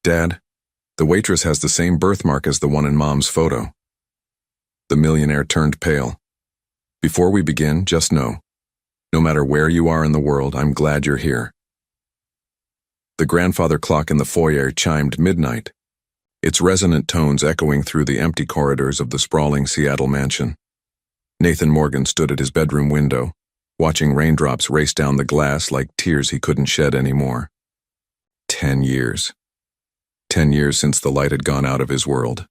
Dad, the waitress has the same birthmark as the one in Mom's photo. The millionaire turned pale. Before we begin, just know, no matter where you are in the world, I'm glad you're here. The grandfather clock in the foyer chimed midnight, its resonant tones echoing through the empty corridors of the sprawling Seattle mansion. Nathan Morgan stood at his bedroom window, watching raindrops race down the glass like tears he couldn't shed anymore. 10 years. 10 years since the light had gone out of his world.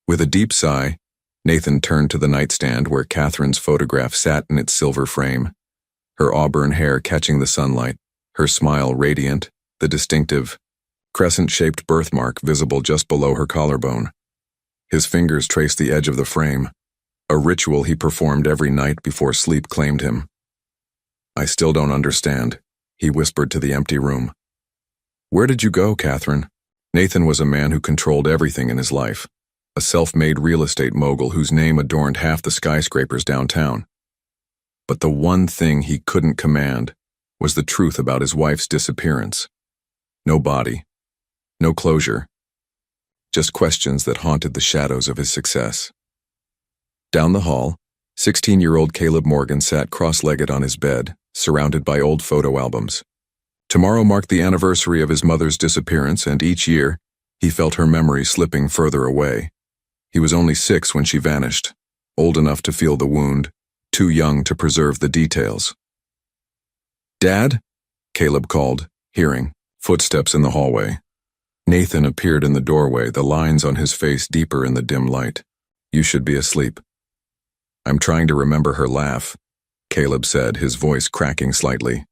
With a deep sigh, Nathan turned to the nightstand where Catherine's photograph sat in its silver frame, her auburn hair catching the sunlight, her smile radiant, the distinctive, crescent-shaped birthmark visible just below her collarbone. His fingers traced the edge of the frame, a ritual he performed every night before sleep claimed him. "I still don't understand," he whispered to the empty room. "Where did you go, Catherine?" Nathan was a man who controlled everything in his life, a self-made real estate mogul whose name adorned half the skyscrapers downtown. But the one thing he couldn't command was the truth about his wife's disappearance. No body, no closure, just questions that haunted the shadows of his success. Down the hall, 16-year-old Caleb Morgan sat cross-legged on his bed, surrounded by old photo albums. Tomorrow marked the anniversary of his mother's disappearance, and each year, he felt her memory slipping further away. He was only 6 when she vanished, old enough to feel the wound, too young to preserve the details. "Dad?" Caleb called, hearing footsteps in the hallway. Nathan appeared in the doorway, the lines on his face deeper in the dim light. "You should be asleep." "I'm trying to remember her laugh," Caleb said, his voice cracking slightly.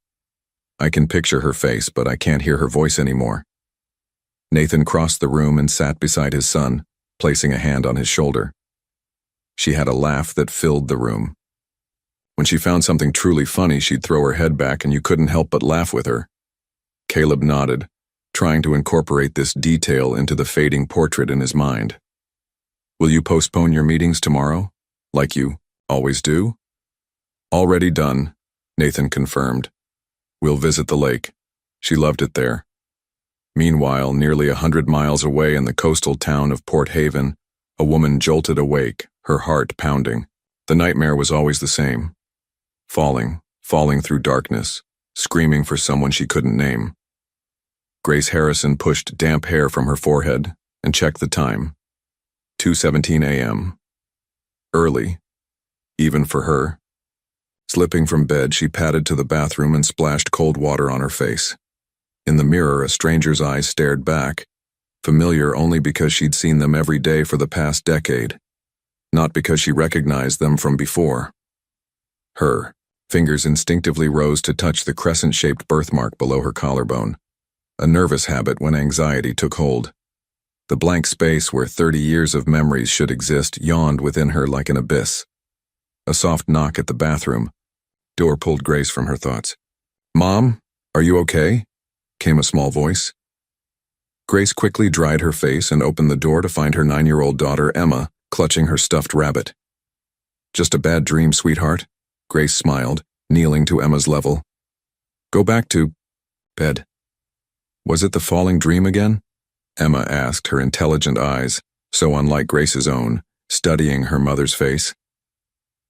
"I can picture her face, but I can't hear her voice anymore." Nathan crossed the room and sat beside his son, placing a hand on his shoulder. She had a laugh that filled the room. When she found something truly funny, she'd throw her head back and you couldn't help but laugh with her. Caleb nodded, trying to incorporate this detail into the fading portrait in his mind. "Will you postpone your meetings tomorrow, like you always do?" "Already done," Nathan confirmed. "We'll visit the lake. She loved it there." Meanwhile, nearly 100 miles away in the coastal town of Port Haven, a woman jolted awake, her heart pounding. The nightmare was always the same. Falling through darkness, screaming for someone she couldn't name. Grace Harrison pushed damp hair from her forehead and checked the time. 2:17 a.m. Early, even for her. Slipping from bed, she padded to the bathroom and splashed cold water on her face. In the mirror, a stranger's eyes stared back, familiar only because she'd seen them every day for the past decade, not because she recognized them from before. Her fingers instinctively rose to touch the crescent-shaped birthmark below her collarbone, a nervous habit when anxiety took hold. The blank space where 30 years of memories should exist yawned within her like an abyss. A soft knock at the bathroom door pulled Grace from her thoughts. "Mom, are you okay?" came a small voice. Grace quickly dried her face and opened the door to find her 9-year-old daughter, Emma, clutching her stuffed rabbit. "Just a bad dream, sweetheart," Grace smiled, kneeling to Emma's level. "Go back to bed." "Was it the falling dream again?" Emma asked, her intelligent eyes, so unlike Grace's own, studying her mother's face.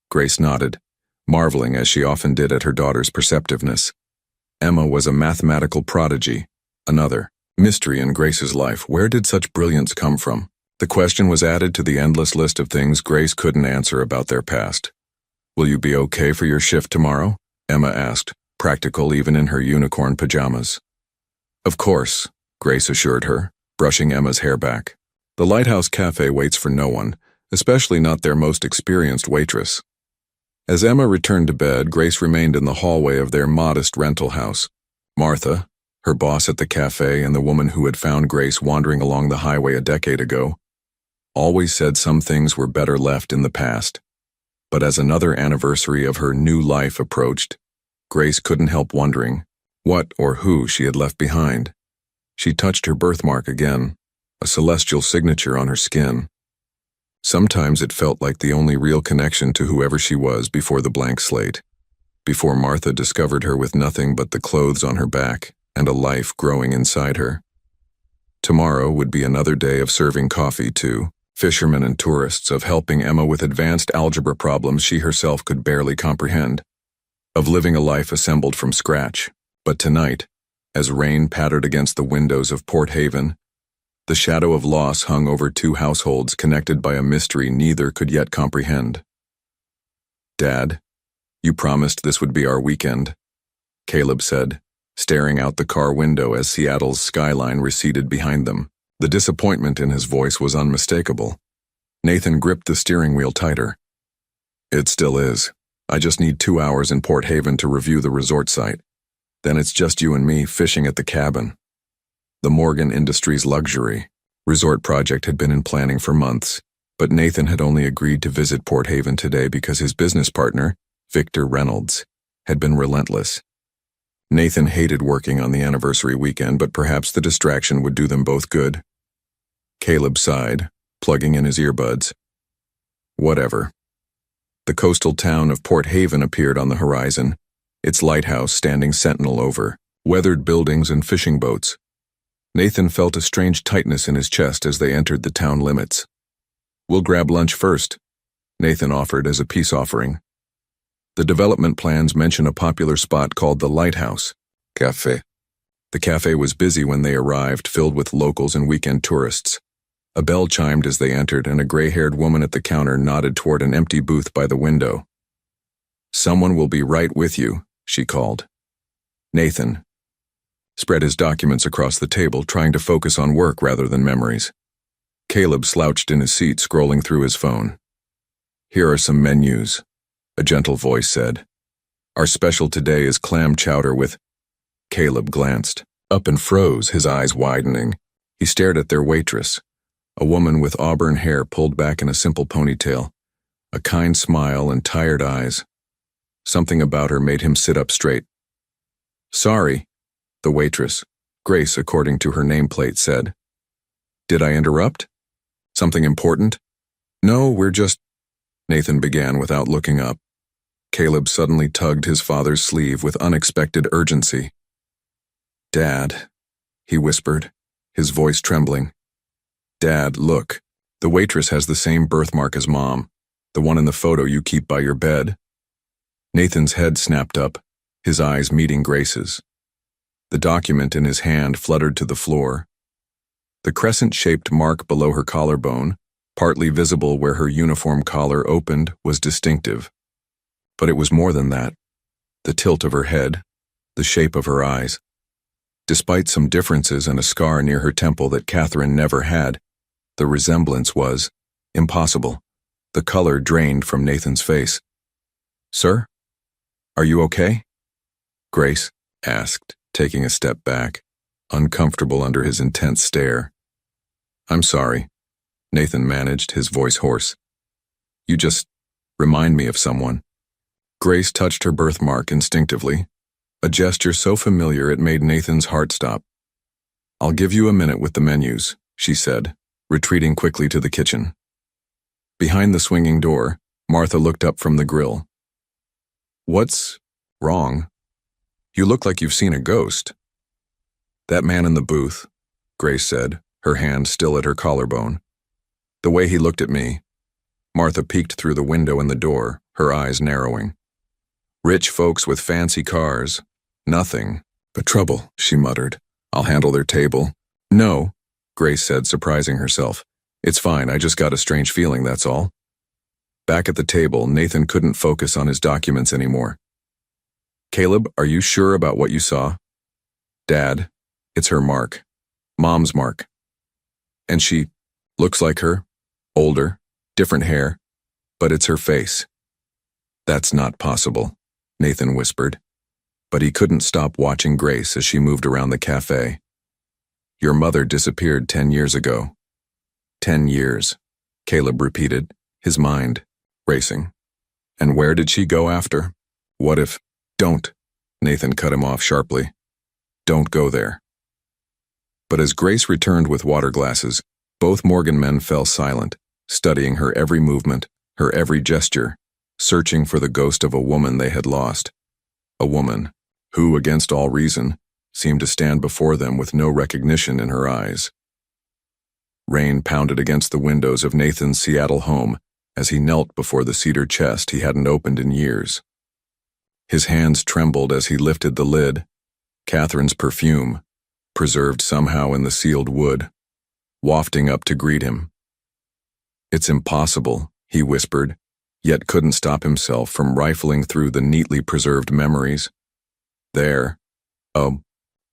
Grace nodded, marveling as she often did at her daughter's perceptiveness. Emma was a mathematical prodigy, another mystery in Grace's life. Where did such brilliance come from? The question was added to the endless list of things Grace couldn't answer about their past. "Will you be okay for your shift tomorrow?" Emma asked, practical even in her unicorn pajamas. "Of course," Grace assured her, brushing Emma's hair back. "The Lighthouse Cafe waits for no one, especially not their most experienced waitress." As Emma returned to bed, Grace remained in the hallway of their modest rental house. Martha, her boss at the cafe and the woman who had found Grace wandering along the highway a decade ago, always said some things were better left in the past. But as another anniversary of her new life approached, Grace couldn't help wondering what or who she had left behind. She touched her birthmark again, a celestial signature on her skin. Sometimes it felt like the only real connection to whoever she was before the blank slate, before Martha discovered her with nothing but the clothes on her back and a life growing inside her. Tomorrow would be another day of serving coffee to fishermen and tourists, of helping Emma with advanced algebra problems she herself could barely comprehend, of living a life assembled from scratch. But tonight, as rain pattered against the windows of Port Haven, the shadow of loss hung over two households connected by a mystery neither could yet comprehend. "Dad, you promised this would be our weekend," Caleb said, staring out the car window as Seattle's skyline receded behind them. The disappointment in his voice was unmistakable. Nathan gripped the steering wheel tighter. "It still is. I just need 2 hours in Port Haven to review the resort site. Then it's just you and me fishing at the cabin." The Morgan Industries luxury resort project had been in planning for months, but Nathan had only agreed to visit Port Haven today because his business partner, Victor Reynolds, had been relentless. Nathan hated working on the anniversary weekend, but perhaps the distraction would do them both good. Caleb sighed, plugging in his earbuds. Whatever. The coastal town of Port Haven appeared on the horizon, its lighthouse standing sentinel over weathered buildings and fishing boats. Nathan felt a strange tightness in his chest as they entered the town limits. "We'll grab lunch first," Nathan offered as a peace offering. The development plans mention a popular spot called the Lighthouse Cafe. The cafe was busy when they arrived, filled with locals and weekend tourists. A bell chimed as they entered, and a gray-haired woman at the counter nodded toward an empty booth by the window. "Someone will be right with you," she called. Nathan spread his documents across the table, trying to focus on work rather than memories. Caleb slouched in his seat, scrolling through his phone. "Here are some menus," a gentle voice said. "Our special today is clam chowder with—" Caleb glanced up and froze, his eyes widening. He stared at their waitress, a woman with auburn hair pulled back in a simple ponytail, a kind smile and tired eyes. Something about her made him sit up straight. "Sorry," the waitress, Grace according to her nameplate, said. "Did I interrupt? Something important?" "No, we're just—" Nathan began without looking up. Caleb suddenly tugged his father's sleeve with unexpected urgency. "Dad," he whispered, his voice trembling. "Dad, look. The waitress has the same birthmark as Mom, the one in the photo you keep by your bed." Nathan's head snapped up, his eyes meeting Grace's. The document in his hand fluttered to the floor. The crescent-shaped mark below her collarbone, partly visible where her uniform collar opened, was distinctive. But it was more than that. The tilt of her head, the shape of her eyes. Despite some differences and a scar near her temple that Catherine never had, the resemblance was impossible. The color drained from Nathan's face. "Sir? Are you okay?" Grace asked, taking a step back, uncomfortable under his intense stare. "I'm sorry," Nathan managed, his voice hoarse. "You just remind me of someone." Grace touched her birthmark instinctively, a gesture so familiar it made Nathan's heart stop. "I'll give you a minute with the menus," she said, retreating quickly to the kitchen. Behind the swinging door, Martha looked up from the grill. "What's wrong? You look like you've seen a ghost." "That man in the booth," Grace said, her hand still at her collarbone. "The way he looked at me." Martha peeked through the window in the door, her eyes narrowing. "Rich folks with fancy cars. Nothing but trouble," she muttered. "I'll handle their table." "No," Grace said, surprising herself. "It's fine, I just got a strange feeling, that's all." Back at the table, Nathan couldn't focus on his documents anymore. "Caleb, are you sure about what you saw?" "Dad, it's her mark. Mom's mark. And she looks like her, older, different hair, but it's her face." "That's not possible," Nathan whispered, but he couldn't stop watching Grace as she moved around the cafe. "Your mother disappeared 10 years ago." 10 years, Caleb repeated, his mind racing. "And where did she go after? What if—" "Don't," Nathan cut him off sharply. "Don't go there." But as Grace returned with water glasses, both Morgan men fell silent, studying her every movement, her every gesture, searching for the ghost of a woman they had lost. A woman who, against all reason, seemed to stand before them with no recognition in her eyes. Rain pounded against the windows of Nathan's Seattle home as he knelt before the cedar chest he hadn't opened in years. His hands trembled as he lifted the lid. Catherine's perfume, preserved somehow in the sealed wood, wafting up to greet him. "It's impossible," he whispered, yet couldn't stop himself from rifling through the neatly preserved memories. There, a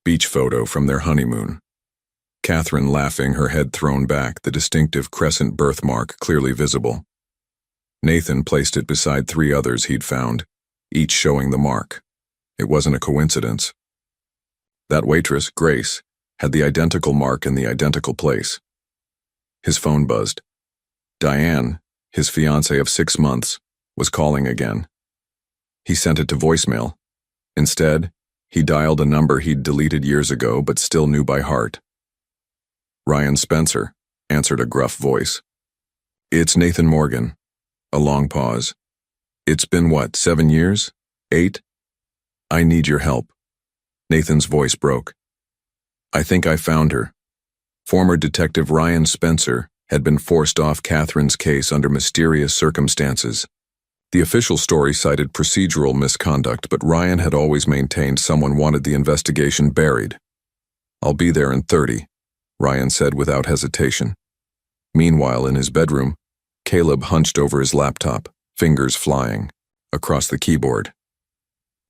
beach photo from their honeymoon. Catherine laughing, her head thrown back, the distinctive crescent birthmark clearly visible. Nathan placed it beside 3 others he'd found, each showing the mark. It wasn't a coincidence. That waitress, Grace, had the identical mark in the identical place. His phone buzzed. Diane, his fiancée of 6 months, was calling again. He sent it to voicemail. Instead, he dialed a number he'd deleted years ago but still knew by heart. "Ryan Spencer," answered a gruff voice. "It's Nathan Morgan." A long pause. "It's been what, 7 years? 8? I need your help." Nathan's voice broke. "I think I found her." Former Detective Ryan Spencer had been forced off Catherine's case under mysterious circumstances. The official story cited procedural misconduct, but Ryan had always maintained someone wanted the investigation buried. "I'll be there in 30, Ryan said without hesitation. Meanwhile, in his bedroom, Caleb hunched over his laptop, fingers flying, across the keyboard.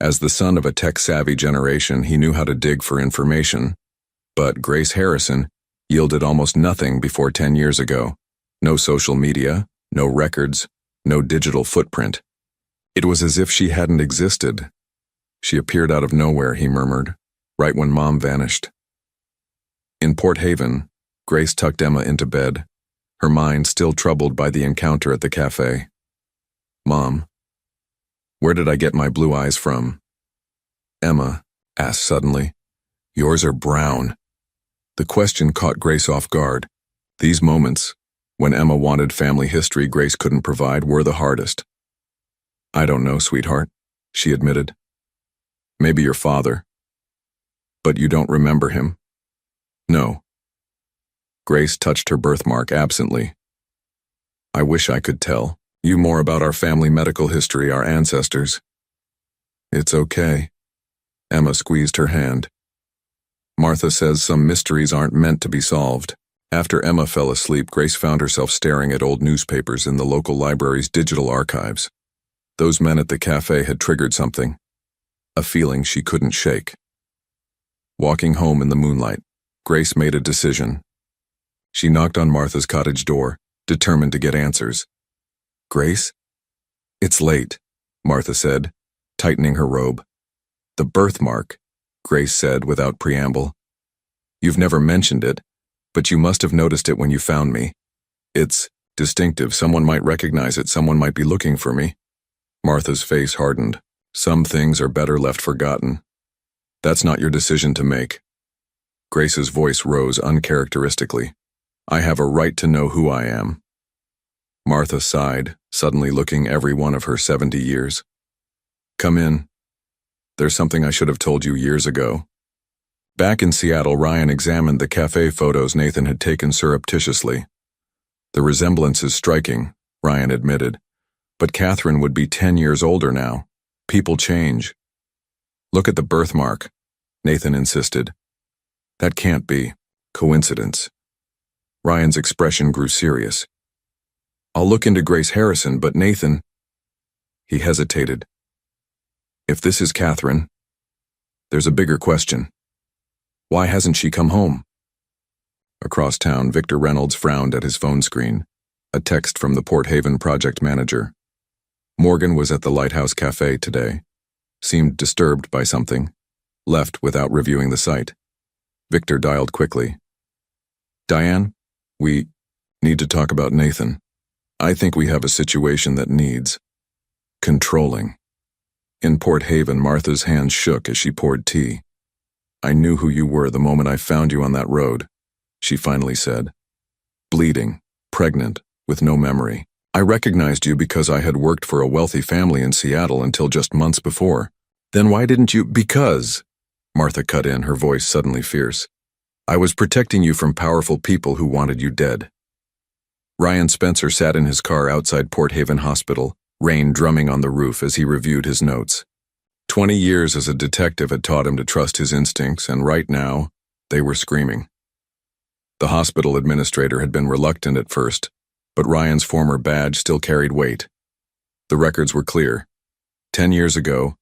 As the son of a tech-savvy generation, he knew how to dig for information, but Grace Harrison yielded almost nothing before 10 years ago. No social media, no records, no digital footprint. It was as if she hadn't existed. "She appeared out of nowhere," he murmured, "right when Mom vanished." In Port Haven, Grace tucked Emma into bed, her mind still troubled by the encounter at the cafe. "Mom, where did I get my blue eyes from?" Emma asked suddenly. "Yours are brown." The question caught Grace off guard. These moments, when Emma wanted family history Grace couldn't provide, were the hardest. "I don't know, sweetheart," she admitted. "Maybe your father. But you don't remember him?" "No." Grace touched her birthmark absently. "I wish I could tell you more about our family medical history, our ancestors." "It's okay." Emma squeezed her hand. "Martha says some mysteries aren't meant to be solved." After Emma fell asleep, Grace found herself staring at old newspapers in the local library's digital archives. Those men at the cafe had triggered something, a feeling she couldn't shake. Walking home in the moonlight, Grace made a decision. She knocked on Martha's cottage door, determined to get answers. "Grace?" "It's late," Martha said, tightening her robe. "The birthmark," Grace said without preamble. "You've never mentioned it, but you must have noticed it when you found me. It's distinctive. Someone might recognize it. Someone might be looking for me." Martha's face hardened. "Some things are better left forgotten. That's not your decision to make." Grace's voice rose uncharacteristically. "I have a right to know who I am." Martha sighed, suddenly looking every one of her 70 years. "Come in. There's something I should have told you years ago." Back in Seattle, Ryan examined the cafe photos Nathan had taken surreptitiously. "The resemblance is striking," Ryan admitted, "but Catherine would be 10 years older now. People change." "Look at the birthmark," Nathan insisted. "That can't be coincidence." Ryan's expression grew serious. "I'll look into Grace Harrison, but Nathan—" He hesitated. "If this is Catherine, there's a bigger question. Why hasn't she come home?" Across town, Victor Reynolds frowned at his phone screen, a text from the Port Haven project manager. Morgan was at the Lighthouse Cafe today, seemed disturbed by something, left without reviewing the site. Victor dialed quickly. "Diane, we need to talk about Nathan. I think we have a situation that needs controlling." In Port Haven, Martha's hands shook as she poured tea. "I knew who you were the moment I found you on that road," she finally said. "Bleeding, pregnant, with no memory. I recognized you because I had worked for a wealthy family in Seattle until just months before. Then why didn't you—" "Because," Martha cut in, her voice suddenly fierce, I was protecting you from powerful people who wanted you dead. Ryan Spencer sat in his car outside Port Haven Hospital, rain drumming on the roof as he reviewed his notes. 20 years as a detective had taught him to trust his instincts, and right now, they were screaming. The hospital administrator had been reluctant at first, but Ryan's former badge still carried weight. The records were clear. 10 years ago,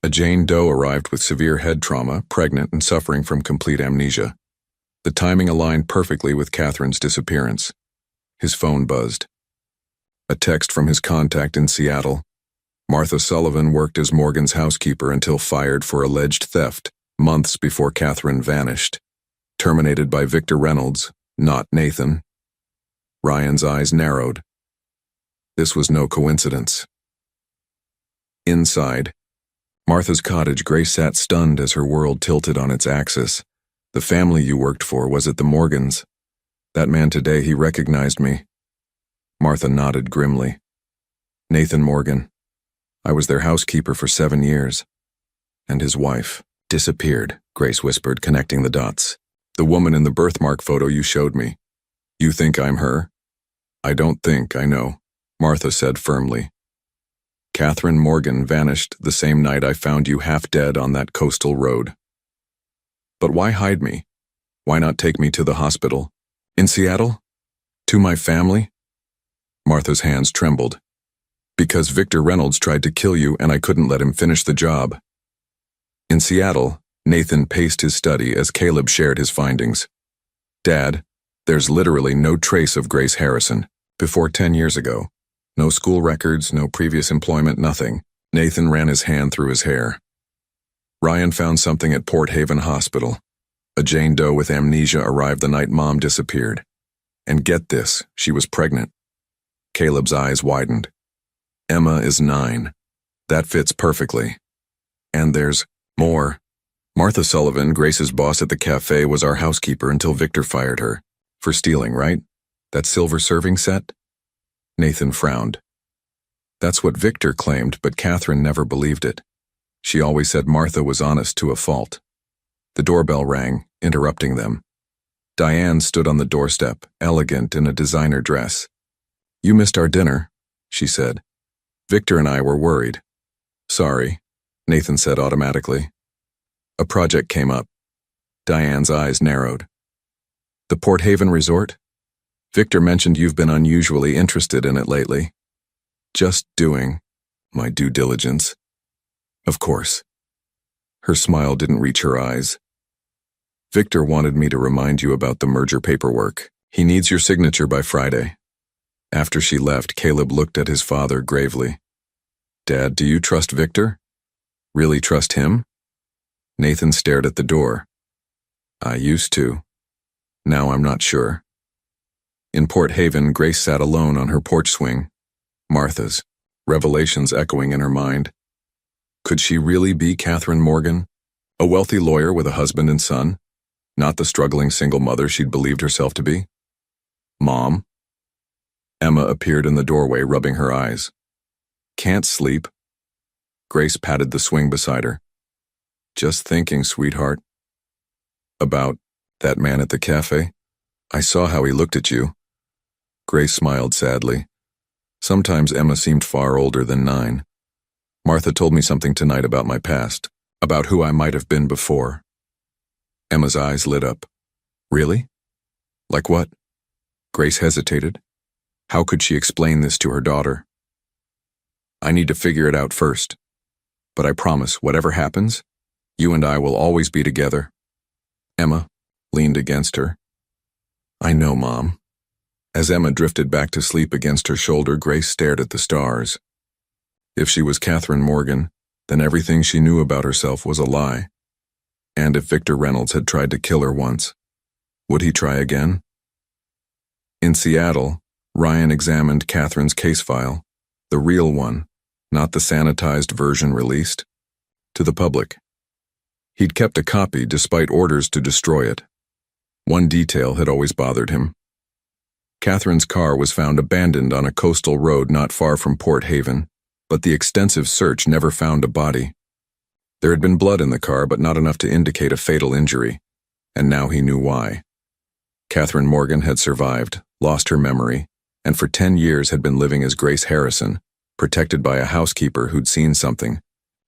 a Jane Doe arrived with severe head trauma, pregnant and suffering from complete amnesia. The timing aligned perfectly with Catherine's disappearance. His phone buzzed. A text from his contact in Seattle. Martha Sullivan worked as Morgan's housekeeper until fired for alleged theft months before Catherine vanished. Terminated by Victor Reynolds, not Nathan. Ryan's eyes narrowed. This was no coincidence. Inside Martha's cottage, Grace sat stunned as her world tilted on its axis. The family you worked for was at the Morgans. That man today, he recognized me. Martha nodded grimly. Nathan Morgan. I was their housekeeper for 7 years. And his wife disappeared, Grace whispered, connecting the dots. The woman in the birthmark photo you showed me. You think I'm her? I don't think I know, Martha said firmly. Catherine Morgan vanished the same night I found you half dead on that coastal road. But why hide me? Why not take me to the hospital? In Seattle? To my family? Martha's hands trembled. Because Victor Reynolds tried to kill you and I couldn't let him finish the job. In Seattle, Nathan paced his study as Caleb shared his findings. Dad, there's literally no trace of Grace Harrison. Before 10 years ago. No school records, no previous employment, nothing. Nathan ran his hand through his hair. Ryan found something at Port Haven Hospital. A Jane Doe with amnesia arrived the night Mom disappeared. And get this, she was pregnant. Caleb's eyes widened. Emma is 9. That fits perfectly. And there's more. Martha Sullivan, Grace's boss at the cafe, was our housekeeper until Victor fired her. For stealing, right? That silver serving set? Nathan frowned. That's what Victor claimed, but Catherine never believed it. She always said Martha was honest to a fault. The doorbell rang, interrupting them. Diane stood on the doorstep, elegant in a designer dress. You missed our dinner, she said. Victor and I were worried. Sorry, Nathan said automatically. A project came up. Diane's eyes narrowed. The Port Haven resort? Victor mentioned you've been unusually interested in it lately. Just doing my due diligence. Of course. Her smile didn't reach her eyes. Victor wanted me to remind you about the merger paperwork. He needs your signature by Friday. After she left, Caleb looked at his father gravely. Dad, do you trust Victor? Really trust him? Nathan stared at the door. I used to. Now I'm not sure. In Port Haven, Grace sat alone on her porch swing. Martha's, revelations echoing in her mind. Could she really be Catherine Morgan? A wealthy lawyer with a husband and son? Not the struggling single mother she'd believed herself to be? Mom? Emma appeared in the doorway, rubbing her eyes. Can't sleep? Grace patted the swing beside her. Just thinking, sweetheart. About that man at the cafe? I saw how he looked at you. Grace smiled sadly. Sometimes Emma seemed far older than 9. Martha told me something tonight about my past, about who I might have been before. Emma's eyes lit up. Really? Like what? Grace hesitated. How could she explain this to her daughter? I need to figure it out first. But I promise, whatever happens, you and I will always be together. Emma leaned against her. I know, Mom. As Emma drifted back to sleep against her shoulder, Grace stared at the stars. If she was Catherine Morgan, then everything she knew about herself was a lie. And if Victor Reynolds had tried to kill her once, would he try again? In Seattle, Ryan examined Catherine's case file, the real one, not the sanitized version released, to the public. He'd kept a copy despite orders to destroy it. One detail had always bothered him. Catherine's car was found abandoned on a coastal road not far from Port Haven, but the extensive search never found a body. There had been blood in the car, but not enough to indicate a fatal injury. and now he knew why. Catherine Morgan had survived, lost her memory, and for 10 years had been living as Grace Harrison, protected by a housekeeper who'd seen something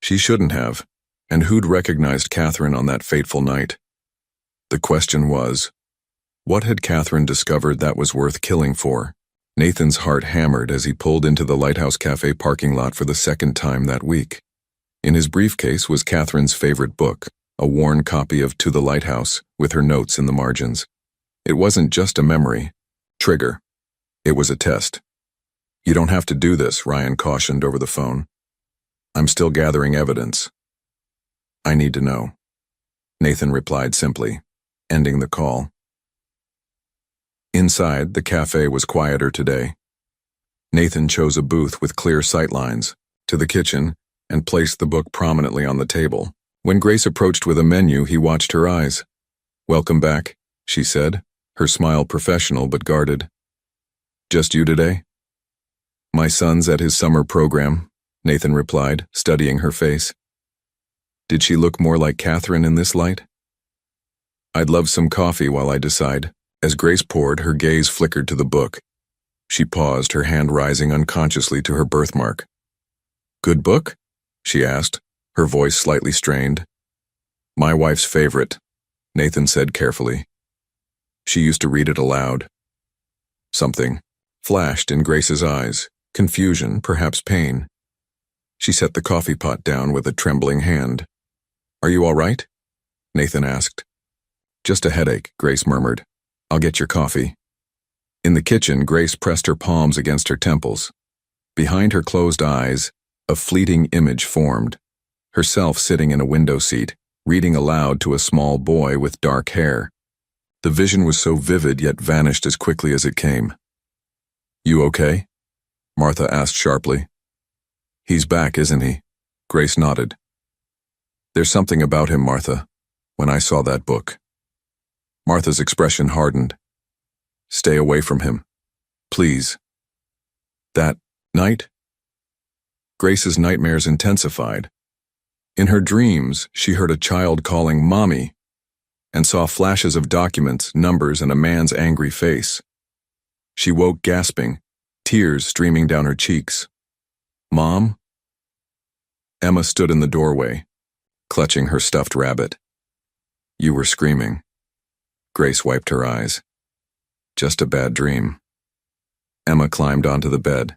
she shouldn't have, and who'd recognized Catherine on that fateful night. The question was, what had Catherine discovered that was worth killing for? Nathan's heart hammered as he pulled into the Lighthouse Cafe parking lot for the second time that week. In his briefcase was Catherine's favorite book, a worn copy of To the Lighthouse, with her notes in the margins. It wasn't just a memory. Trigger. It was a test. You don't have to do this, Ryan cautioned over the phone. I'm still gathering evidence. I need to know. Nathan replied simply, ending the call. Inside, the cafe was quieter today. Nathan chose a booth with clear sightlines, to the kitchen, and placed the book prominently on the table. When Grace approached with a menu, he watched her eyes. Welcome back, she said, her smile professional but guarded. Just you today? My son's at his summer program, Nathan replied, studying her face. Did she look more like Catherine in this light? I'd love some coffee while I decide. As Grace poured, her gaze flickered to the book. She paused, her hand rising unconsciously to her birthmark. Good book? She asked, her voice slightly strained. My wife's favorite, Nathan said carefully. She used to read it aloud. Something flashed in Grace's eyes, confusion, perhaps pain. She set the coffee pot down with a trembling hand. Are you all right? Nathan asked. Just a headache, Grace murmured. I'll get your coffee. In the kitchen, Grace pressed her palms against her temples. Behind her closed eyes, a fleeting image formed. Herself sitting in a window seat, reading aloud to a small boy with dark hair. The vision was so vivid yet vanished as quickly as it came. You okay? Martha asked sharply. He's back, isn't he? Grace nodded. There's something about him, Martha, when I saw that book. Martha's expression hardened. Stay away from him. Please. That night? Grace's nightmares intensified. In her dreams, she heard a child calling Mommy and saw flashes of documents, numbers, and a man's angry face. She woke gasping, tears streaming down her cheeks. Mom? Emma stood in the doorway, clutching her stuffed rabbit. You were screaming. Grace wiped her eyes. Just a bad dream. Emma climbed onto the bed.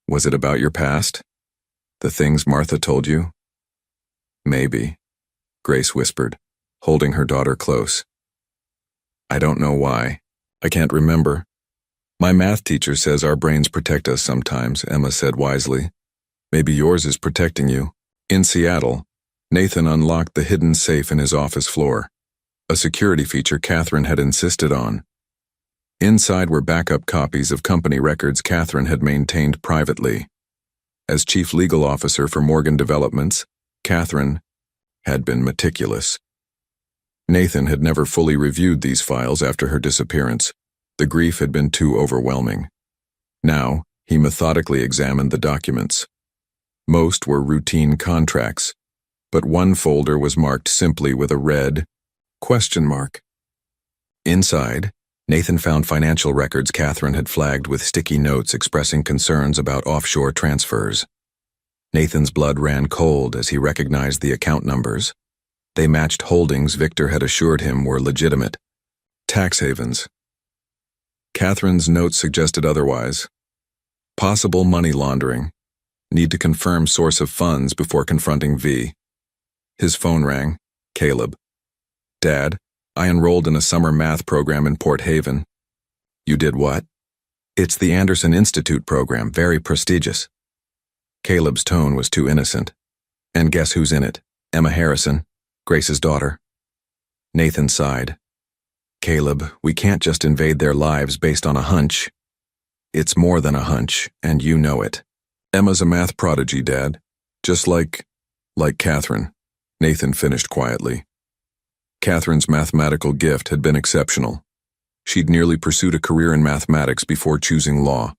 Was it about your past? The things Martha told you? Maybe, Grace whispered, holding her daughter close. I don't know why. I can't remember. My math teacher says our brains protect us sometimes, Emma said wisely. Maybe yours is protecting you. In Seattle, Nathan unlocked the hidden safe in his office floor, a security feature Catherine had insisted on. Inside were backup copies of company records Catherine had maintained privately. As chief legal officer for Morgan Developments, Catherine had been meticulous. Nathan had never fully reviewed these files after her disappearance. The grief had been too overwhelming. Now, he methodically examined the documents. Most were routine contracts, but one folder was marked simply with a red question mark. Inside, Nathan found financial records Catherine had flagged with sticky notes expressing concerns about offshore transfers. Nathan's blood ran cold as he recognized the account numbers. They matched holdings Victor had assured him were legitimate. Tax havens. Catherine's notes suggested otherwise. Possible money laundering. Need to confirm source of funds before confronting V. His phone rang. Caleb. Dad, I enrolled in a summer math program in Port Haven. You did what? It's the Anderson Institute program, very prestigious. Caleb's tone was too innocent. And guess who's in it? Emma Harrison, Grace's daughter. Nathan sighed. Caleb, we can't just invade their lives based on a hunch. It's more than a hunch, and you know it. Emma's a math prodigy, Dad. Just like Catherine, Nathan finished quietly. Catherine's mathematical gift had been exceptional. She'd nearly pursued a career in mathematics before choosing law.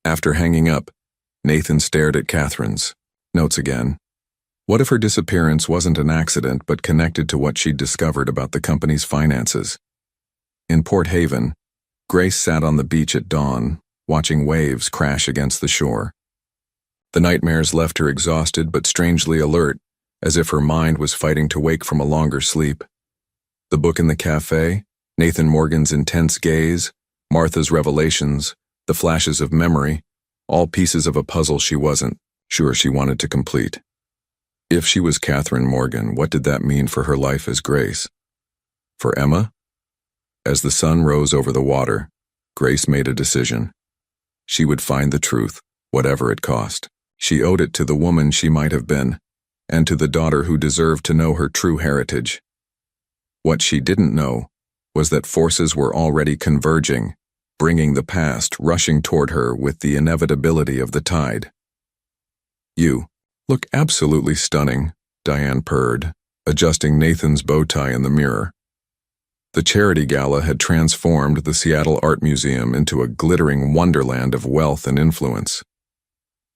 After hanging up, Nathan stared at Catherine's notes again. What if her disappearance wasn't an accident but connected to what she'd discovered about the company's finances? In Port Haven, Grace sat on the beach at dawn, watching waves crash against the shore. The nightmares left her exhausted but strangely alert, as if her mind was fighting to wake from a longer sleep. The book in the cafe, Nathan Morgan's intense gaze, Martha's revelations, the flashes of memory, all pieces of a puzzle she wasn't sure she wanted to complete. If she was Catherine Morgan, what did that mean for her life as Grace? For Emma? As the sun rose over the water, Grace made a decision. She would find the truth, whatever it cost. She owed it to the woman she might have been, and to the daughter who deserved to know her true heritage. What she didn't know was that forces were already converging, bringing the past rushing toward her with the inevitability of the tide. "You look absolutely stunning," Diane purred, adjusting Nathan's bow tie in the mirror. The charity gala had transformed the Seattle Art Museum into a glittering wonderland of wealth and influence.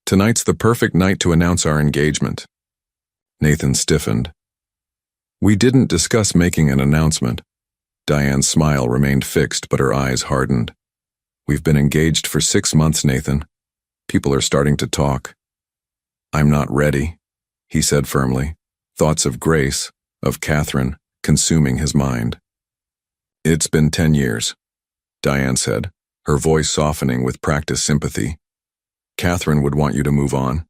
"Tonight's the perfect night to announce our engagement." Nathan stiffened. "We didn't discuss making an announcement." Diane's smile remained fixed, but her eyes hardened. "We've been engaged for 6 months, Nathan. People are starting to talk." "I'm not ready," he said firmly, thoughts of Grace, of Catherine, consuming his mind. "It's been 10 years, Diane said, her voice softening with practiced sympathy. "Catherine would want you to move on."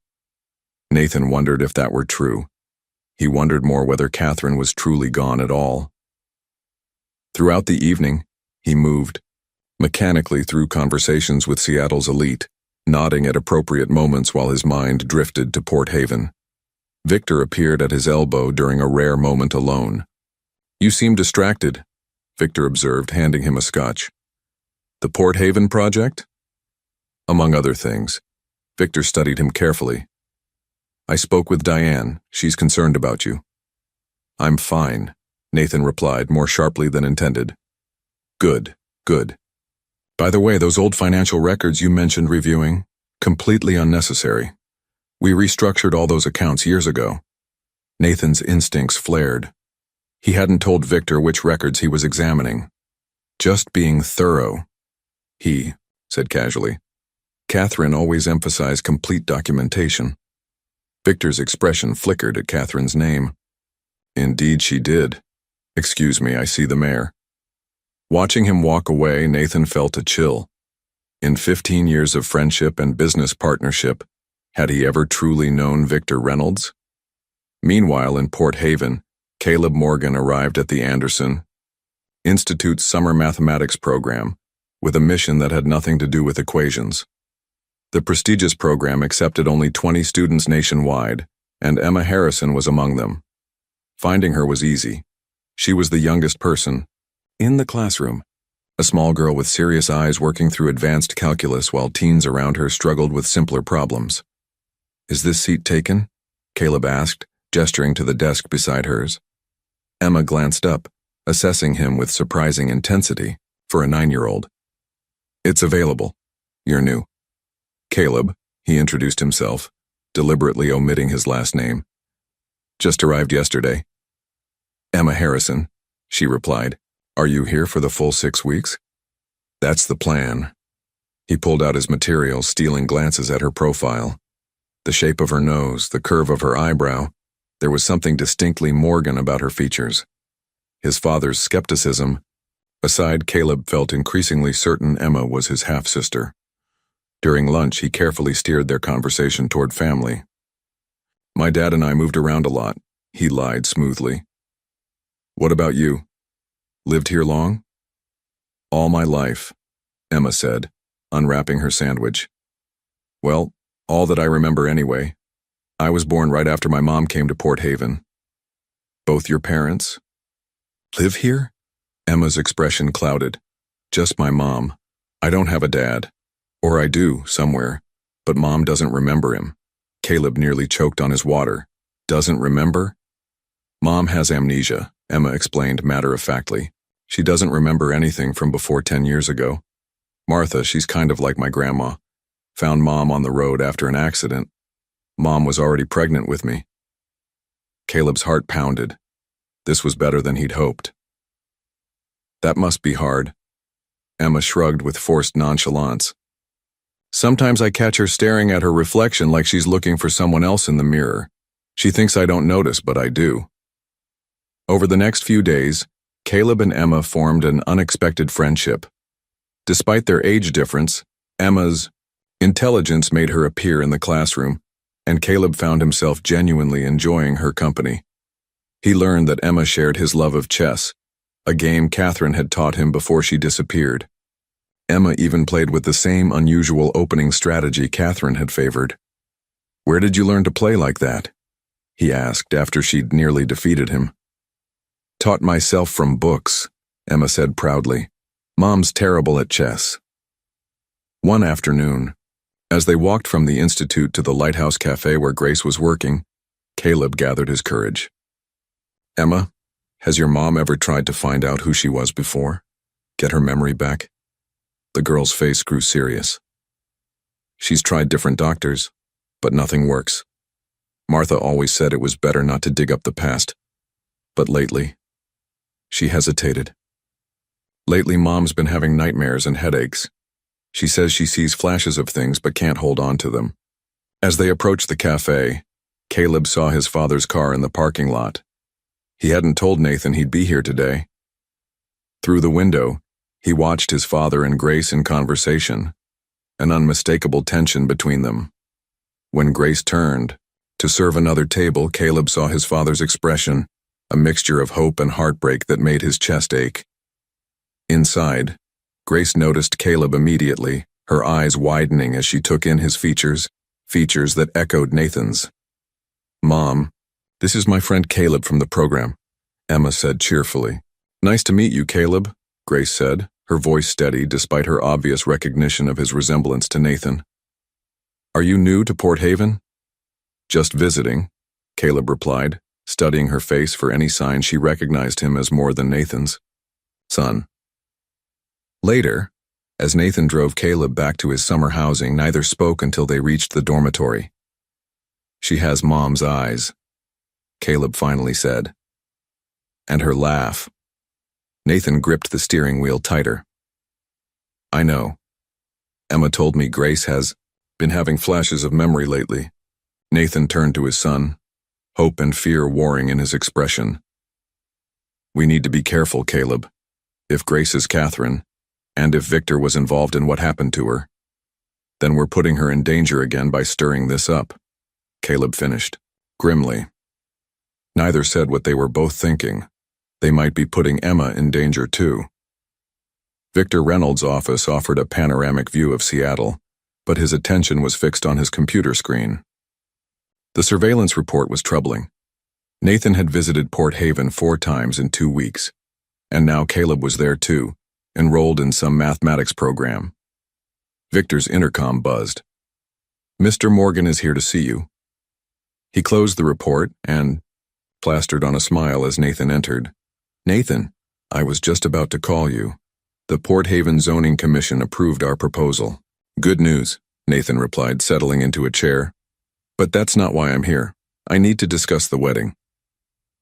Nathan wondered if that were true. He wondered more whether Catherine was truly gone at all. Throughout the evening, he moved, mechanically through conversations with Seattle's elite, nodding at appropriate moments while his mind drifted to Port Haven. Victor appeared at his elbow during a rare moment alone. "You seem distracted," Victor observed, handing him a scotch. "The Port Haven project?" Among other things, Victor studied him carefully. "I spoke with Diane. She's concerned about you." "I'm fine," Nathan replied, more sharply than intended. "Good, good. By the way, those old financial records you mentioned reviewing, completely unnecessary. We restructured all those accounts years ago." Nathan's instincts flared. He hadn't told Victor which records he was examining. "Just being thorough," he said casually. "Catherine always emphasized complete documentation." Victor's expression flickered at Catherine's name. "Indeed she did. Excuse me, I see the mayor." Watching him walk away, Nathan felt a chill. In 15 years of friendship and business partnership, had he ever truly known Victor Reynolds? Meanwhile, in Port Haven, Caleb Morgan arrived at the Anderson Institute's summer mathematics program with a mission that had nothing to do with equations. The prestigious program accepted only 20 students nationwide, and Emma Harrison was among them. Finding her was easy. She was the youngest person in the classroom, a small girl with serious eyes working through advanced calculus while teens around her struggled with simpler problems. "Is this seat taken?" Caleb asked, gesturing to the desk beside hers. Emma glanced up, assessing him with surprising intensity for a 9-year-old. "It's available. You're new." "Caleb," he introduced himself, deliberately omitting his last name. "Just arrived yesterday." "Emma Harrison," she replied. "Are you here for the full 6 weeks?" "That's the plan." He pulled out his materials, stealing glances at her profile. The shape of her nose, the curve of her eyebrow, there was something distinctly Morgan about her features. His father's skepticism aside, Caleb felt increasingly certain Emma was his half-sister. During lunch, he carefully steered their conversation toward family. "My dad and I moved around a lot," he lied smoothly. "What about you? Lived here long?" "All my life," Emma said, unwrapping her sandwich. "Well, all that I remember anyway. I was born right after my mom came to Port Haven." "Both your parents live here?" Emma's expression clouded. "Just my mom. I don't have a dad. Or I do, somewhere. But Mom doesn't remember him." Caleb nearly choked on his water. "Doesn't remember?" "Mom has amnesia," Emma explained matter-of-factly. "She doesn't remember anything from before 10 years ago. Martha, she's kind of like my grandma. Found Mom on the road after an accident. Mom was already pregnant with me." Caleb's heart pounded. This was better than he'd hoped. That must be hard. Emma shrugged with forced nonchalance. Sometimes I catch her staring at her reflection like she's looking for someone else in the mirror. She thinks I don't notice, but I do. Over the next few days, Caleb and Emma formed an unexpected friendship. Despite their age difference, Emma's intelligence made her appear in the classroom, and Caleb found himself genuinely enjoying her company. He learned that Emma shared his love of chess, a game Catherine had taught him before she disappeared. Emma even played with the same unusual opening strategy Catherine had favored. "Where did you learn to play like that?" he asked after she'd nearly defeated him. "Taught myself from books," Emma said proudly. "Mom's terrible at chess." One afternoon, as they walked from the institute to the Lighthouse Cafe where Grace was working, Caleb gathered his courage. "Emma, has your mom ever tried to find out who she was before? Get her memory back?" The girl's face grew serious. "She's tried different doctors, but nothing works. Martha always said it was better not to dig up the past. But lately," she hesitated. "Lately, Mom's been having nightmares and headaches. She says she sees flashes of things but can't hold on to them." As they approached the cafe, Caleb saw his father's car in the parking lot. He hadn't told Nathan he'd be here today. Through the window, he watched his father and Grace in conversation, an unmistakable tension between them. When Grace turned to serve another table, Caleb saw his father's expression, a mixture of hope and heartbreak that made his chest ache. Inside, Grace noticed Caleb immediately, her eyes widening as she took in his features that echoed Nathan's. "Mom, this is my friend Caleb from the program," Emma said cheerfully. "Nice to meet you, Caleb," Grace said, her voice steady despite her obvious recognition of his resemblance to Nathan. "Are you new to Port Haven?" "Just visiting," Caleb replied, studying her face for any sign she recognized him as more than Nathan's son. Later, as Nathan drove Caleb back to his summer housing, neither spoke until they reached the dormitory. "She has Mom's eyes," Caleb finally said. "And her laugh." Nathan gripped the steering wheel tighter. "I know. Emma told me Grace has been having flashes of memory lately." Nathan turned to his son, hope and fear warring in his expression. "We need to be careful, Caleb. If Grace is Catherine, and if Victor was involved in what happened to her, then we're putting her in danger again by stirring this up," Caleb finished, grimly. Neither said what they were both thinking. They might be putting Emma in danger too. Victor Reynolds' office offered a panoramic view of Seattle, but his attention was fixed on his computer screen. The surveillance report was troubling. Nathan had visited Port Haven 4 times in 2 weeks, and now Caleb was there too, enrolled in some mathematics program. Victor's intercom buzzed. "Mr. Morgan is here to see you." He closed the report and plastered on a smile as Nathan entered. "Nathan, I was just about to call you. The Port Haven Zoning Commission approved our proposal." "Good news," Nathan replied, settling into a chair. "But that's not why I'm here. I need to discuss the wedding."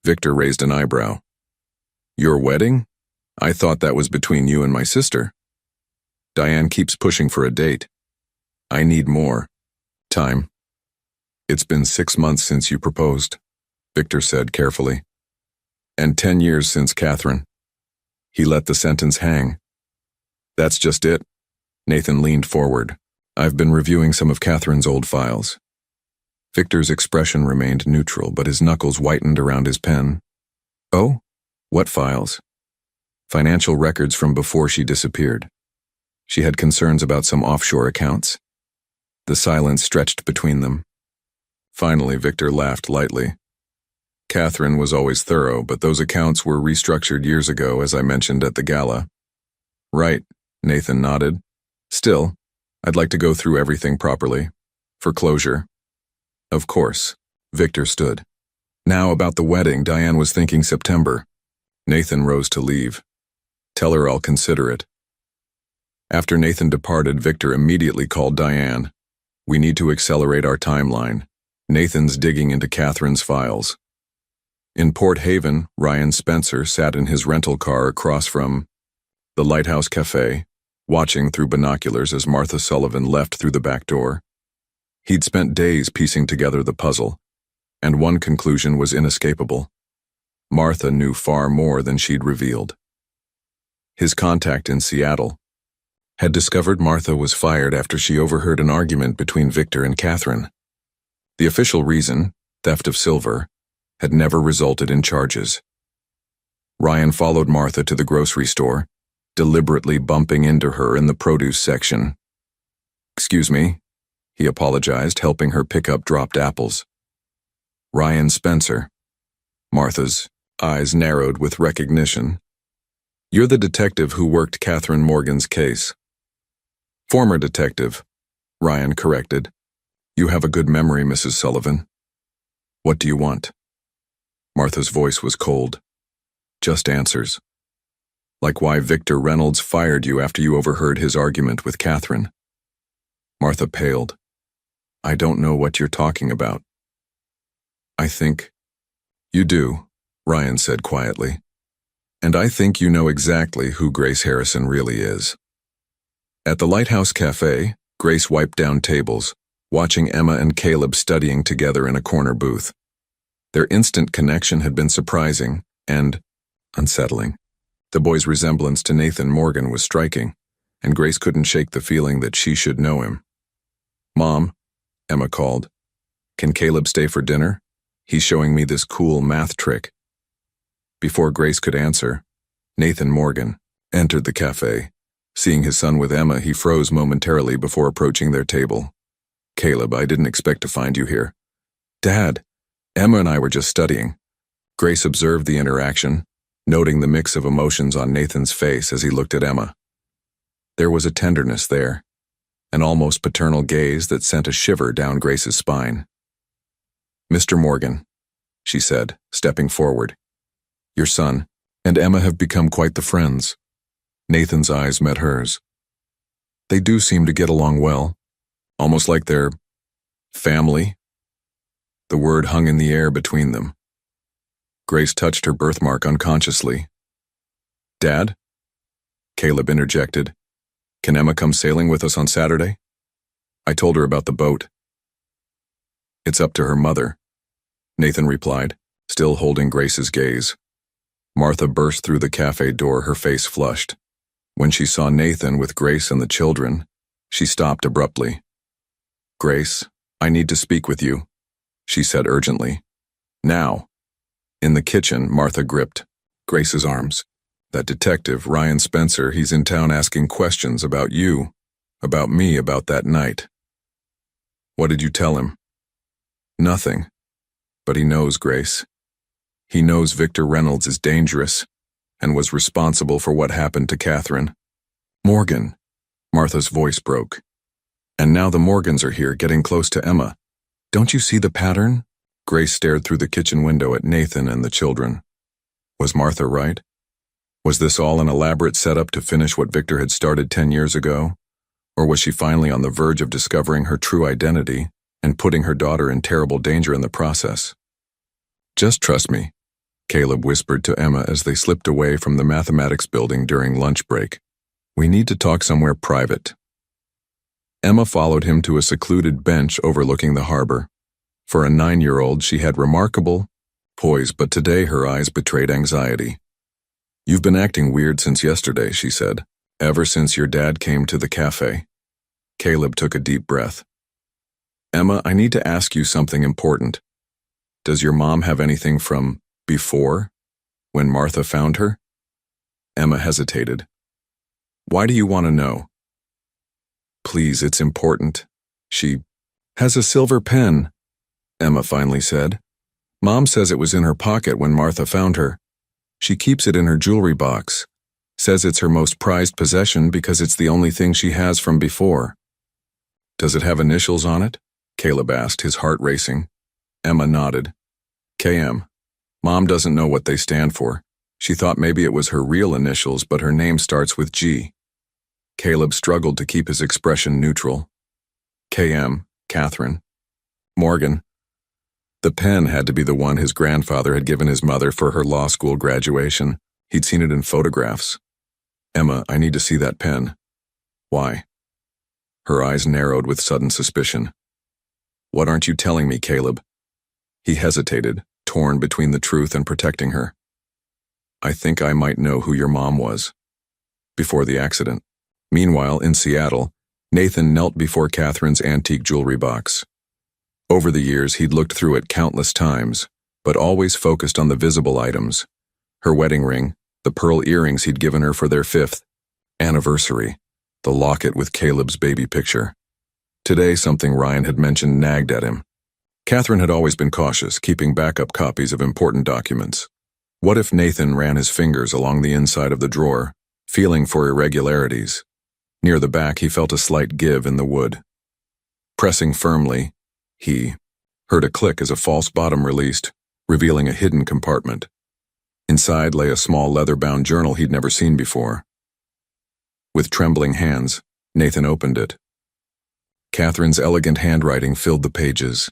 Victor raised an eyebrow. "Your wedding? I thought that was between you and my sister. Diane keeps pushing for a date. I need more time." "It's been 6 months since you proposed," Victor said carefully. "And 10 years since Catherine." He let the sentence hang. "That's just it." Nathan leaned forward. "I've been reviewing some of Catherine's old files." Victor's expression remained neutral, but his knuckles whitened around his pen. "Oh? What files?" "Financial records from before she disappeared. She had concerns about some offshore accounts." The silence stretched between them. Finally, Victor laughed lightly. "Catherine was always thorough, but those accounts were restructured years ago, as I mentioned at the gala." "Right," Nathan nodded. "Still, I'd like to go through everything properly. For closure." "Of course." Victor stood. "Now about the wedding, Diane was thinking September." Nathan rose to leave. "Tell her I'll consider it." After Nathan departed, Victor immediately called Diane. "We need to accelerate our timeline. Nathan's digging into Catherine's files." In Port Haven, Ryan Spencer sat in his rental car across from the Lighthouse Cafe, watching through binoculars as Martha Sullivan left through the back door. He'd spent days piecing together the puzzle, and one conclusion was inescapable. Martha knew far more than she'd revealed. His contact in Seattle had discovered Martha was fired after she overheard an argument between Victor and Catherine. The official reason, theft of silver, had never resulted in charges. Ryan followed Martha to the grocery store, deliberately bumping into her in the produce section. "Excuse me," he apologized, helping her pick up dropped apples. "Ryan Spencer." Martha's eyes narrowed with recognition. "You're the detective who worked Catherine Morgan's case." "Former detective," Ryan corrected. "You have a good memory, Mrs. Sullivan. What do you want?" Martha's voice was cold. "Just answers. Like why Victor Reynolds fired you after you overheard his argument with Catherine." Martha paled. "I don't know what you're talking about." "I think you do," Ryan said quietly. "And I think you know exactly who Grace Harrison really is." At the Lighthouse Cafe, Grace wiped down tables, watching Emma and Caleb studying together in a corner booth. Their instant connection had been surprising and unsettling. The boy's resemblance to Nathan Morgan was striking, and Grace couldn't shake the feeling that she should know him. "Mom," Emma called, "can Caleb stay for dinner? He's showing me this cool math trick." Before Grace could answer, Nathan Morgan entered the cafe. Seeing his son with Emma, he froze momentarily before approaching their table. "Caleb, I didn't expect to find you here." "Dad, Emma and I were just studying." Grace observed the interaction, noting the mix of emotions on Nathan's face as he looked at Emma. There was a tenderness there, an almost paternal gaze that sent a shiver down Grace's spine. "Mr. Morgan," she said, stepping forward, "your son and Emma have become quite the friends." Nathan's eyes met hers. "They do seem to get along well, almost like they're family." The word hung in the air between them. Grace touched her birthmark unconsciously. "Dad?" Caleb interjected. "Can Emma come sailing with us on Saturday? I told her about the boat." "It's up to her mother," Nathan replied, still holding Grace's gaze. Martha burst through the cafe door, her face flushed. When she saw Nathan with Grace and the children, she stopped abruptly. "Grace, I need to speak with you," she said urgently. "Now." In the kitchen, Martha gripped Grace's arms. "That detective, Ryan Spencer, he's in town asking questions about you, about me, about that night." "What did you tell him?" "Nothing. But he knows, Grace. He knows Victor Reynolds is dangerous and was responsible for what happened to Catherine." "Morgan," Martha's voice broke. "And now the Morgans are here, getting close to Emma. Don't you see the pattern?" Grace stared through the kitchen window at Nathan and the children. Was Martha right? Was this all an elaborate setup to finish what Victor had started 10 years ago? Or was she finally on the verge of discovering her true identity and putting her daughter in terrible danger in the process? "Just trust me," Caleb whispered to Emma as they slipped away from the mathematics building during lunch break. "We need to talk somewhere private." Emma followed him to a secluded bench overlooking the harbor. For a 9-year-old, she had remarkable poise, but today her eyes betrayed anxiety. "You've been acting weird since yesterday," she said. "Ever since your dad came to the cafe." Caleb took a deep breath. "Emma, I need to ask you something important. Does your mom have anything from before, when Martha found her?" Emma hesitated. "Why do you want to know?" "Please, it's important. She has a silver pen," Emma finally said. "Mom says it was in her pocket when Martha found her. She keeps it in her jewelry box. Says it's her most prized possession because it's the only thing she has from before." "Does it have initials on it?" Caleb asked, his heart racing. Emma nodded. "KM. Mom doesn't know what they stand for. She thought maybe it was her real initials, but her name starts with G." Caleb struggled to keep his expression neutral. "KM, Catherine. Morgan." The pen had to be the one his grandfather had given his mother for her law school graduation. He'd seen it in photographs. "Emma, I need to see that pen." "Why?" Her eyes narrowed with sudden suspicion. "What aren't you telling me, Caleb?" He hesitated, torn between the truth and protecting her. "I think I might know who your mom was." Before the accident. Meanwhile, in Seattle, Nathan knelt before Catherine's antique jewelry box. Over the years, he'd looked through it countless times, but always focused on the visible items. Her wedding ring, the pearl earrings he'd given her for their 5th anniversary, the locket with Caleb's baby picture. Today, something Ryan had mentioned nagged at him. Catherine had always been cautious, keeping backup copies of important documents. What if Nathan ran his fingers along the inside of the drawer, feeling for irregularities? Near the back, he felt a slight give in the wood. Pressing firmly, he heard a click as a false bottom released, revealing a hidden compartment. Inside lay a small leather-bound journal he'd never seen before. With trembling hands, Nathan opened it. Catherine's elegant handwriting filled the pages,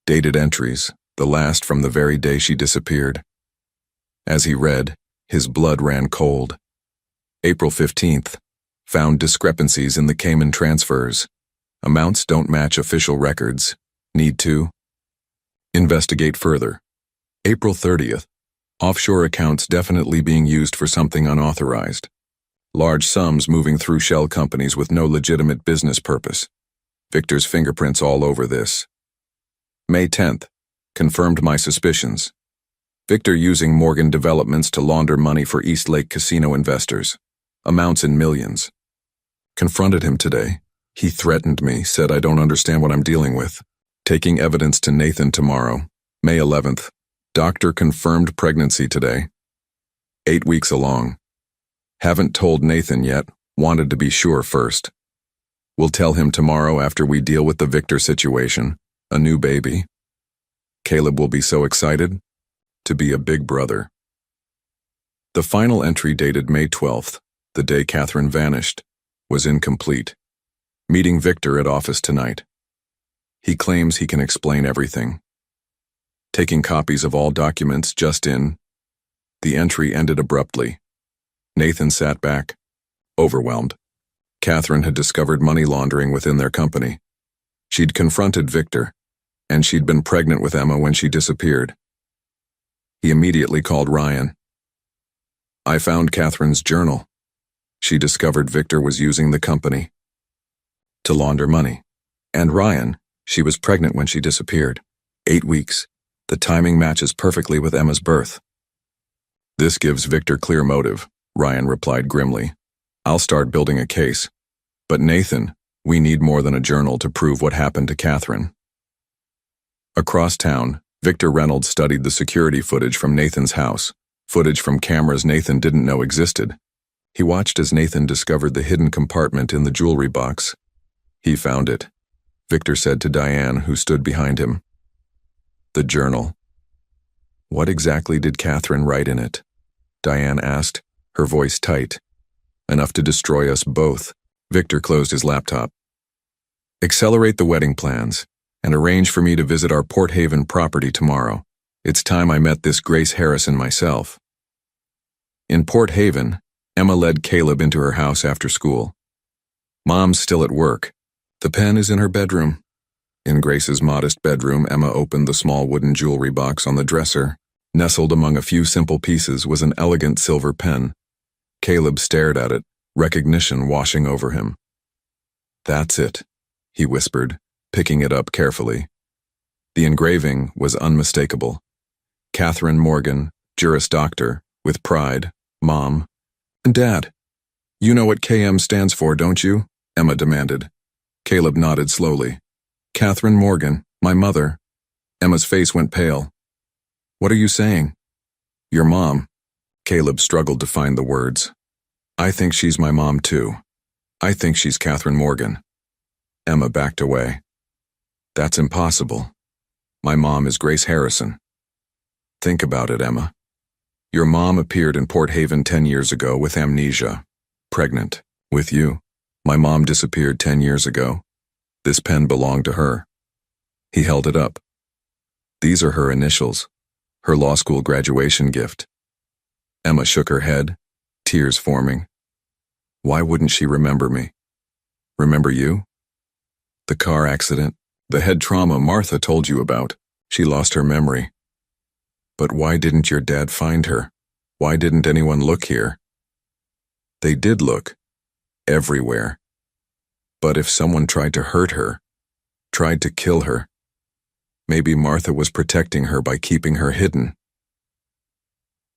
dated entries, the last from the very day she disappeared. As he read, his blood ran cold. April 15th. Found discrepancies in the Cayman transfers. Amounts don't match official records. Need to investigate further. April 30th. Offshore accounts definitely being used for something unauthorized. Large sums moving through shell companies with no legitimate business purpose. Victor's fingerprints all over this. May 10th. Confirmed my suspicions. Victor using Morgan Developments to launder money for East Lake casino investors. Amounts in millions. Confronted him today. He threatened me, said I don't understand what I'm dealing with. Taking evidence to Nathan tomorrow. May 11th. Doctor confirmed pregnancy today. 8 weeks along. Haven't told Nathan yet, wanted to be sure first. We'll tell him tomorrow after we deal with the Victor situation. A new baby. Caleb will be so excited to be a big brother. The final entry dated May 12th, the day Catherine vanished, was incomplete. Meeting Victor at office tonight. He claims he can explain everything. Taking copies of all documents just in. The entry ended abruptly. Nathan sat back, overwhelmed. Catherine had discovered money laundering within their company. She'd confronted Victor, and she'd been pregnant with Emma when she disappeared. He immediately called Ryan. I found Catherine's journal. She discovered Victor was using the company to launder money. And Ryan, she was pregnant when she disappeared. 8 weeks. The timing matches perfectly with Emma's birth. This gives Victor clear motive, Ryan replied grimly. I'll start building a case. But Nathan, we need more than a journal to prove what happened to Catherine. Across town, Victor Reynolds studied the security footage from Nathan's house, footage from cameras Nathan didn't know existed. He watched as Nathan discovered the hidden compartment in the jewelry box. He found it, Victor said to Diane, who stood behind him. The journal. What exactly did Catherine write in it? Diane asked, her voice tight. Enough to destroy us both. Victor closed his laptop. Accelerate the wedding plans, and arrange for me to visit our Port Haven property tomorrow. It's time I met this Grace Harrison myself. In Port Haven, Emma led Caleb into her house after school. Mom's still at work. The pen is in her bedroom. In Grace's modest bedroom, Emma opened the small wooden jewelry box on the dresser. Nestled among a few simple pieces was an elegant silver pen. Caleb stared at it, recognition washing over him. That's it, he whispered, picking it up carefully. The engraving was unmistakable. Catherine Morgan, Juris Doctor, with pride, Mom, and Dad. You know what KM stands for, don't you? Emma demanded. Caleb nodded slowly. Catherine Morgan, my mother. Emma's face went pale. What are you saying? Your mom. Caleb struggled to find the words. I think she's my mom too. I think she's Catherine Morgan. Emma backed away. That's impossible. My mom is Grace Harrison. Think about it, Emma. Your mom appeared in Port Haven 10 years ago with amnesia, pregnant, with you. My mom disappeared 10 years ago. This pen belonged to her. He held it up. These are her initials, her law school graduation gift. Emma shook her head, tears forming. Why wouldn't she remember me? Remember you? The car accident, the head trauma Martha told you about. She lost her memory. But why didn't your dad find her? Why didn't anyone look here? They did look. Everywhere. But if someone tried to hurt her, tried to kill her, maybe Martha was protecting her by keeping her hidden.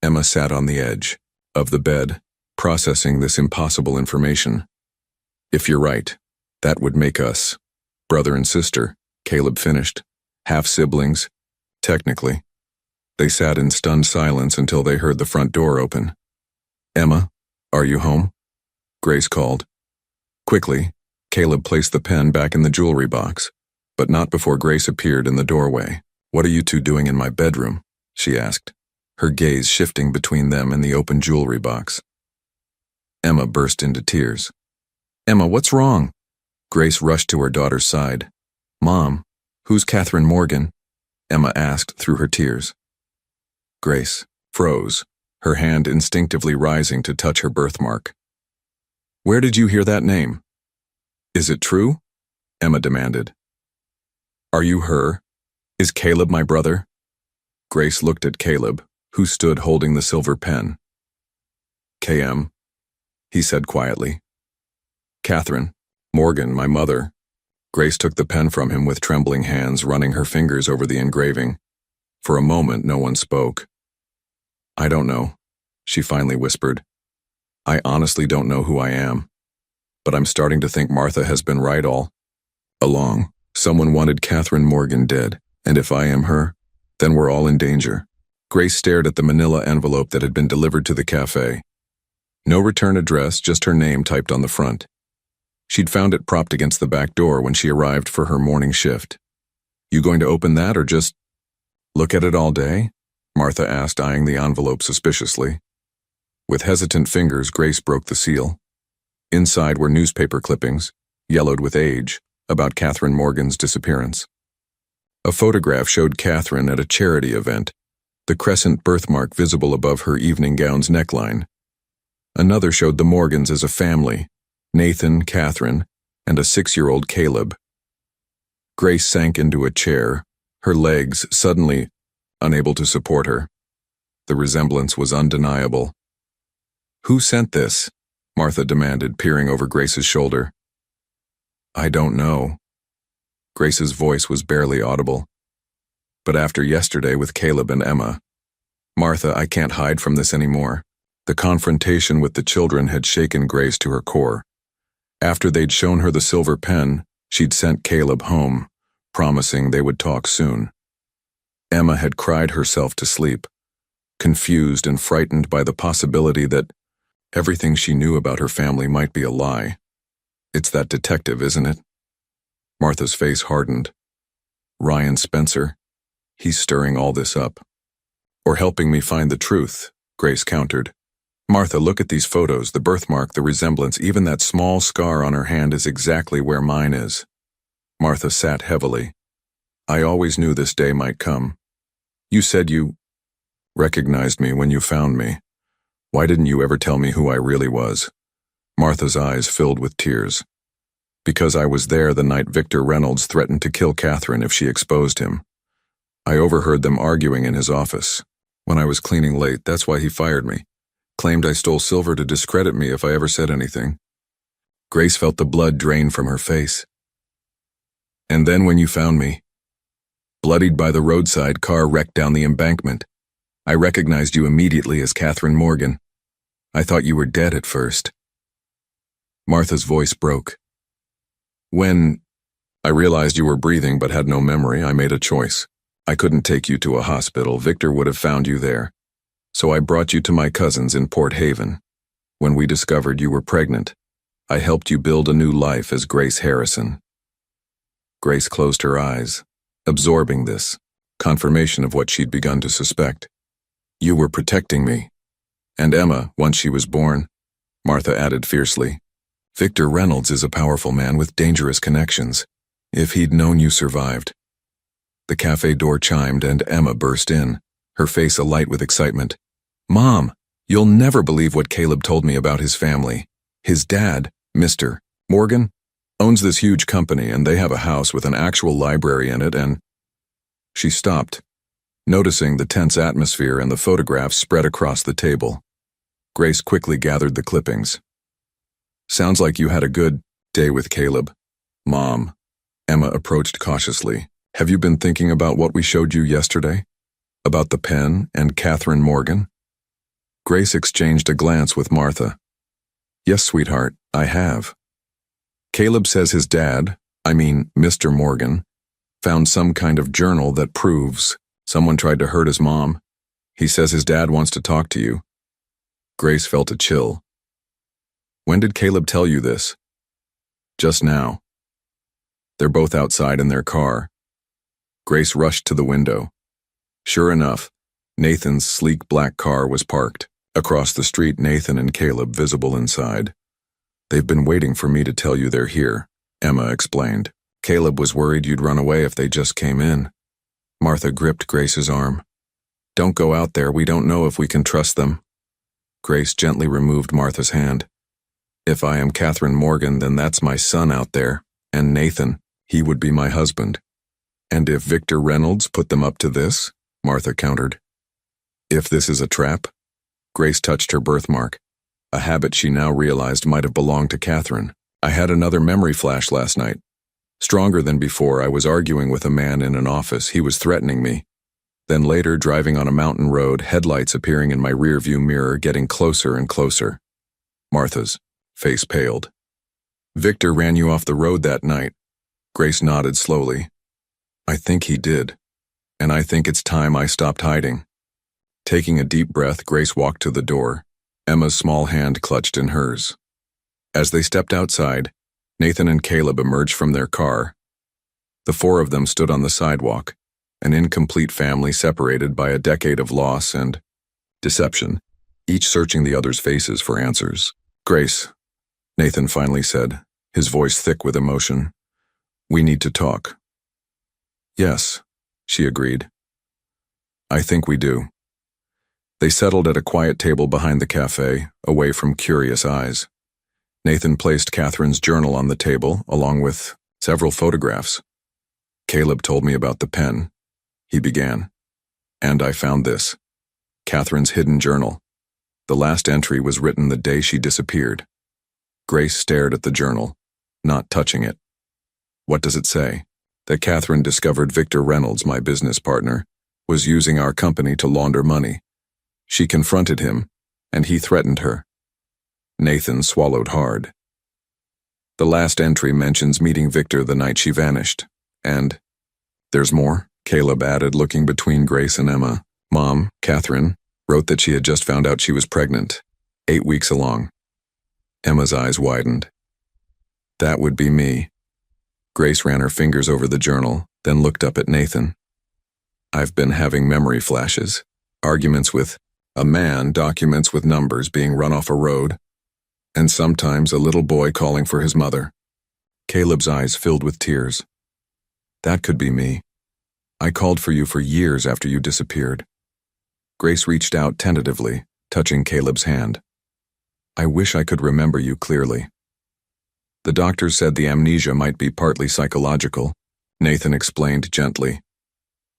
Emma sat on the edge of the bed, processing this impossible information. If you're right, that would make us brother and sister, Caleb finished. Half-siblings, technically. They sat in stunned silence until they heard the front door open. Emma, are you home? Grace called. Quickly, Caleb placed the pen back in the jewelry box, but not before Grace appeared in the doorway. What are you two doing in my bedroom? She asked, her gaze shifting between them and the open jewelry box. Emma burst into tears. Emma, what's wrong? Grace rushed to her daughter's side. Mom, who's Catherine Morgan? Emma asked through her tears. Grace froze, her hand instinctively rising to touch her birthmark. Where did you hear that name? Is it true? Emma demanded. Are you her? Is Caleb my brother? Grace looked at Caleb, who stood holding the silver pen. KM, he said quietly. Catherine Morgan, my mother. Grace took the pen from him with trembling hands, running her fingers over the engraving. For a moment, no one spoke. I don't know, she finally whispered. I honestly don't know who I am. But I'm starting to think Martha has been right all along. Someone wanted Catherine Morgan dead, and if I am her, then we're all in danger. Grace stared at the manila envelope that had been delivered to the cafe. No return address, just her name typed on the front. She'd found it propped against the back door when she arrived for her morning shift. You going to open that or just look at it all day? Martha asked, eyeing the envelope suspiciously. With hesitant fingers, Grace broke the seal. Inside were newspaper clippings, yellowed with age, about Catherine Morgan's disappearance. A photograph showed Catherine at a charity event, the crescent birthmark visible above her evening gown's neckline. Another showed the Morgans as a family, Nathan, Catherine, and a 6-year-old Caleb. Grace sank into a chair, her legs suddenly unable to support her. The resemblance was undeniable. Who sent this? Martha demanded, peering over Grace's shoulder. I don't know. Grace's voice was barely audible. But after yesterday with Caleb and Emma, Martha, I can't hide from this anymore. The confrontation with the children had shaken Grace to her core. After they'd shown her the silver pen, she'd sent Caleb home, promising they would talk soon. Emma had cried herself to sleep, confused and frightened by the possibility that everything she knew about her family might be a lie. It's that detective, isn't it? Martha's face hardened. Ryan Spencer. He's stirring all this up. Or helping me find the truth, Grace countered. Martha, look at these photos, the birthmark, the resemblance, even that small scar on her hand is exactly where mine is. Martha sat heavily. I always knew this day might come. You said you recognized me when you found me. Why didn't you ever tell me who I really was? Martha's eyes filled with tears. Because I was there the night Victor Reynolds threatened to kill Catherine if she exposed him. I overheard them arguing in his office. When I was cleaning late, that's why he fired me. Claimed I stole silver to discredit me if I ever said anything. Grace felt the blood drain from her face. And then when you found me, bloodied by the roadside car wrecked down the embankment, I recognized you immediately as Catherine Morgan. I thought you were dead at first. Martha's voice broke. When I realized you were breathing but had no memory, I made a choice. I couldn't take you to a hospital. Victor would have found you there. So I brought you to my cousins in Port Haven. When we discovered you were pregnant, I helped you build a new life as Grace Harrison. Grace closed her eyes, absorbing this, confirmation of what she'd begun to suspect. You were protecting me. And Emma, once she was born, Martha added fiercely. Victor Reynolds is a powerful man with dangerous connections. If he'd known you survived, The cafe door chimed and Emma burst in, her face alight with excitement. "Mom, you'll never believe what Caleb told me about his family. His dad, Mr. Morgan, owns this huge company and they have a house with an actual library in it and—" She stopped, noticing the tense atmosphere and the photographs spread across the table. Grace quickly gathered the clippings. "Sounds like you had a good day with Caleb." "Mom," Emma approached cautiously, "have you been thinking about what we showed you yesterday? About the pen and Catherine Morgan?" Grace exchanged a glance with Martha. "Yes, sweetheart, I have. Caleb says his dad, Mr. Morgan, found some kind of journal that proves someone tried to hurt his mom. He says his dad wants to talk to you." Grace felt a chill. "When did Caleb tell you this?" "Just now." They're both outside in their car. Grace rushed to the window. Sure enough, Nathan's sleek black car was parked. Across the street, Nathan and Caleb visible inside. "They've been waiting for me to tell you they're here," Emma explained. "Caleb was worried you'd run away if they just came in." Martha gripped Grace's arm. "Don't go out there, we don't know if we can trust them." Grace gently removed Martha's hand. "If I am Catherine Morgan, then that's my son out there, and Nathan, he would be my husband." "And if Victor Reynolds put them up to this?" Martha countered. "If this is a trap?" Grace touched her birthmark, a habit she now realized might have belonged to Catherine. "I had another memory flash last night. Stronger than before, I was arguing with a man in an office. He was threatening me. Then later, driving on a mountain road, headlights appearing in my rearview mirror, getting closer and closer." Martha's face paled. "Victor ran you off the road that night." Grace nodded slowly. "I think he did. And I think it's time I stopped hiding." Taking a deep breath, Grace walked to the door, Emma's small hand clutched in hers. As they stepped outside, Nathan and Caleb emerged from their car. The four of them stood on the sidewalk, an incomplete family separated by a decade of loss and deception, each searching the other's faces for answers. "Grace," Nathan finally said, his voice thick with emotion, "we need to talk." "Yes," she agreed. "I think we do." They settled at a quiet table behind the cafe, away from curious eyes. Nathan placed Catherine's journal on the table, along with several photographs. "Caleb told me about the pen," he began. "And I found this. Catherine's hidden journal. The last entry was written the day she disappeared." Grace stared at the journal, not touching it. "What does it say?" "That Catherine discovered Victor Reynolds, my business partner, was using our company to launder money. She confronted him, and he threatened her." Nathan swallowed hard. "The last entry mentions meeting Victor the night she vanished, and—" "There's more," Caleb added, looking between Grace and Emma. "Mom, Catherine, wrote that she had just found out she was pregnant, 8 weeks along." Emma's eyes widened. "That would be me." Grace ran her fingers over the journal, then looked up at Nathan. "I've been having memory flashes, arguments with a man, documents with numbers being run off a road, and sometimes a little boy calling for his mother." Caleb's eyes filled with tears. "That could be me. I called for you for years after you disappeared." Grace reached out tentatively, touching Caleb's hand. "I wish I could remember you clearly." "The doctors said the amnesia might be partly psychological," Nathan explained gently.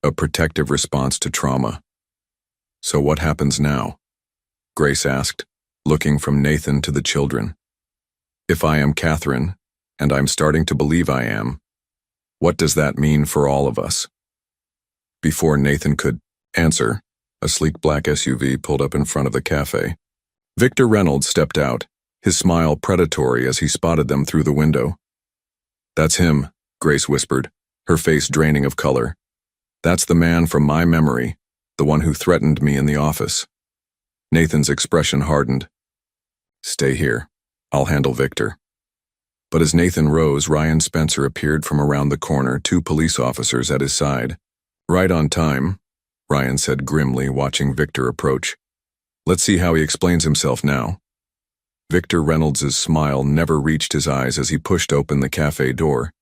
"A protective response to trauma." "So what happens now?" Grace asked, looking from Nathan to the children. "If I am Catherine, and I'm starting to believe I am, what does that mean for all of us?" Before Nathan could answer, a sleek black SUV pulled up in front of the cafe. Victor Reynolds stepped out, his smile predatory as he spotted them through the window. "That's him," Grace whispered, her face draining of color. "That's the man from my memory, the one who threatened me in the office." Nathan's expression hardened. "Stay here. I'll handle Victor." But as Nathan rose, Ryan Spencer appeared from around the corner, 2 police officers at his side. "Right on time," Ryan said grimly, watching Victor approach. "Let's see how he explains himself now." Victor Reynolds' smile never reached his eyes as he pushed open the cafe door,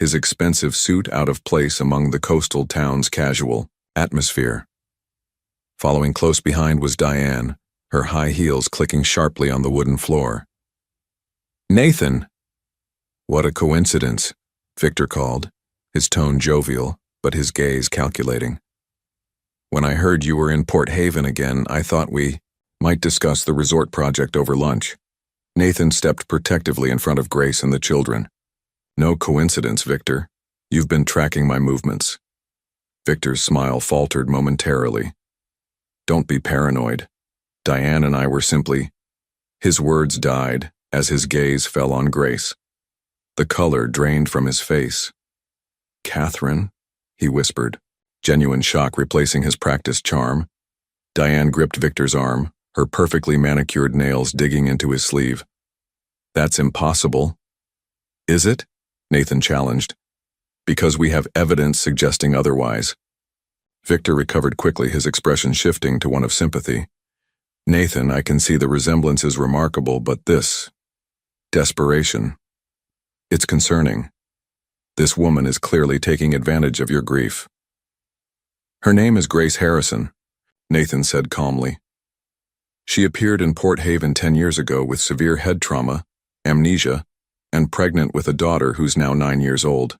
his expensive suit out of place among the coastal town's casual atmosphere. Following close behind was Diane, her high heels clicking sharply on the wooden floor. "Nathan!" "What a coincidence," Victor called, his tone jovial, but his gaze calculating. "When I heard you were in Port Haven again, I thought we might discuss the resort project over lunch." Nathan stepped protectively in front of Grace and the children. "No coincidence, Victor. You've been tracking my movements." Victor's smile faltered momentarily. "Don't be paranoid. Diane and I were simply—" His words died as his gaze fell on Grace. The color drained from his face. "Catherine?" he whispered, genuine shock replacing his practiced charm. Diane gripped Victor's arm, her perfectly manicured nails digging into his sleeve. "That's impossible." "Is it?" Nathan challenged. "Because we have evidence suggesting otherwise." Victor recovered quickly, his expression shifting to one of sympathy. "Nathan, I can see the resemblance is remarkable, but this desperation, it's concerning. This woman is clearly taking advantage of your grief." "Her name is Grace Harrison," Nathan said calmly. "She appeared in Port Haven 10 years ago with severe head trauma, amnesia, and pregnant with a daughter who's now 9 years old.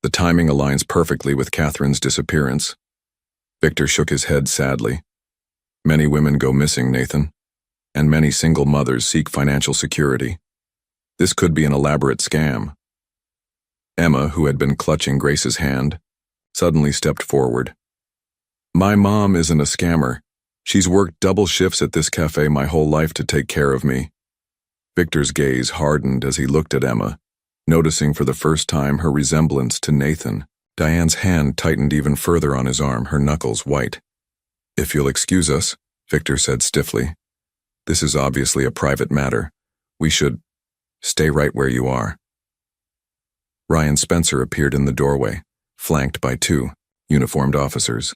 The timing aligns perfectly with Catherine's disappearance." Victor shook his head sadly. "Many women go missing, Nathan, and many single mothers seek financial security. This could be an elaborate scam." Emma, who had been clutching Grace's hand, suddenly stepped forward. "My mom isn't a scammer. She's worked double shifts at this cafe my whole life to take care of me." Victor's gaze hardened as he looked at Emma, noticing for the first time her resemblance to Nathan. Diane's hand tightened even further on his arm, her knuckles white. "If you'll excuse us," Victor said stiffly. "This is obviously a private matter. We should stay right where you are." Ryan Spencer appeared in the doorway, flanked by 2 uniformed officers.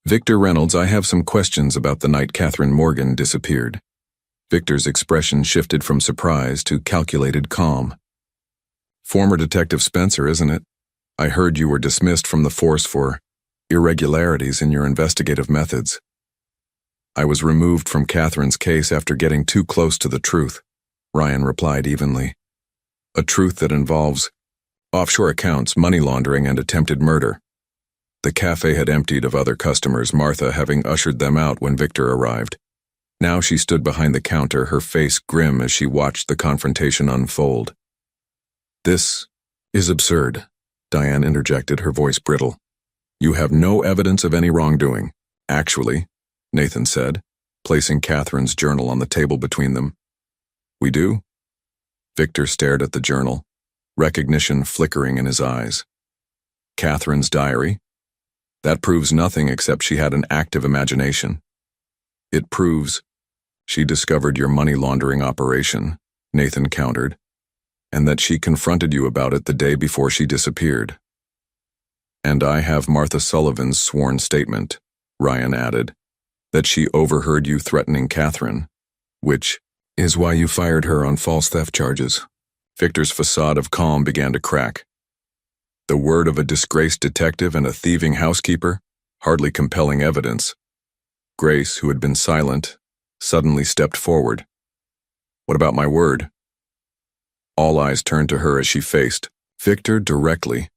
"Victor Reynolds, I have some questions about the night Catherine Morgan disappeared." Victor's expression shifted from surprise to calculated calm. "Former Detective Spencer, isn't it? I heard you were dismissed from the force for irregularities in your investigative methods." "I was removed from Catherine's case after getting too close to the truth," Ryan replied evenly. "A truth that involves offshore accounts, money laundering, and attempted murder." The cafe had emptied of other customers, Martha having ushered them out when Victor arrived. Now she stood behind the counter, her face grim as she watched the confrontation unfold. "This is absurd," Diane interjected, her voice brittle. "You have no evidence of any wrongdoing." "Actually," Nathan said, placing Catherine's journal on the table between them. "We do?" Victor stared at the journal, recognition flickering in his eyes. "Catherine's diary? That proves nothing except she had an active imagination." "It proves she discovered your money laundering operation," Nathan countered, "and that she confronted you about it the day before she disappeared." "And I have Martha Sullivan's sworn statement," Ryan added, "that she overheard you threatening Catherine, which is why you fired her on false theft charges." Victor's facade of calm began to crack. The word of a disgraced detective and a thieving housekeeper? Hardly compelling evidence. Grace, who had been silent, suddenly stepped forward. "What about my word?" All eyes turned to her as she faced Victor directly.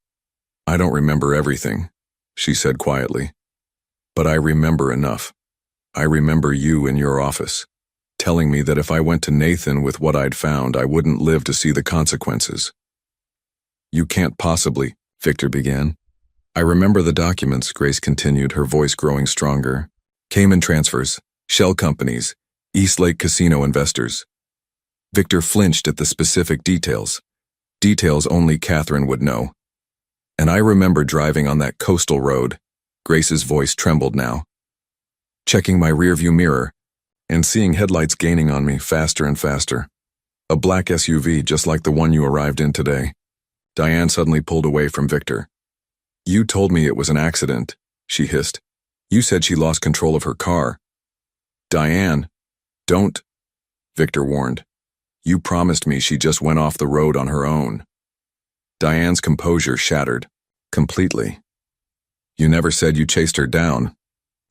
"I don't remember everything," she said quietly, "but I remember enough. I remember you in your office, telling me that if I went to Nathan with what I'd found, I wouldn't live to see the consequences." "You can't possibly," Victor began. "I remember the documents," Grace continued, her voice growing stronger. "Cayman transfers, shell companies, East Lake casino investors." Victor flinched at the specific details only Catherine would know. "And I remember driving on that coastal road," Grace's voice trembled now, "checking my rearview mirror and seeing headlights gaining on me faster and faster. A black SUV just like the one you arrived in today." Diane suddenly pulled away from Victor. "You told me it was an accident," she hissed. "You said she lost control of her car." "Diane, don't," Victor warned. "You promised me she just went off the road on her own." Diane's composure shattered. Completely. You never said you chased her down.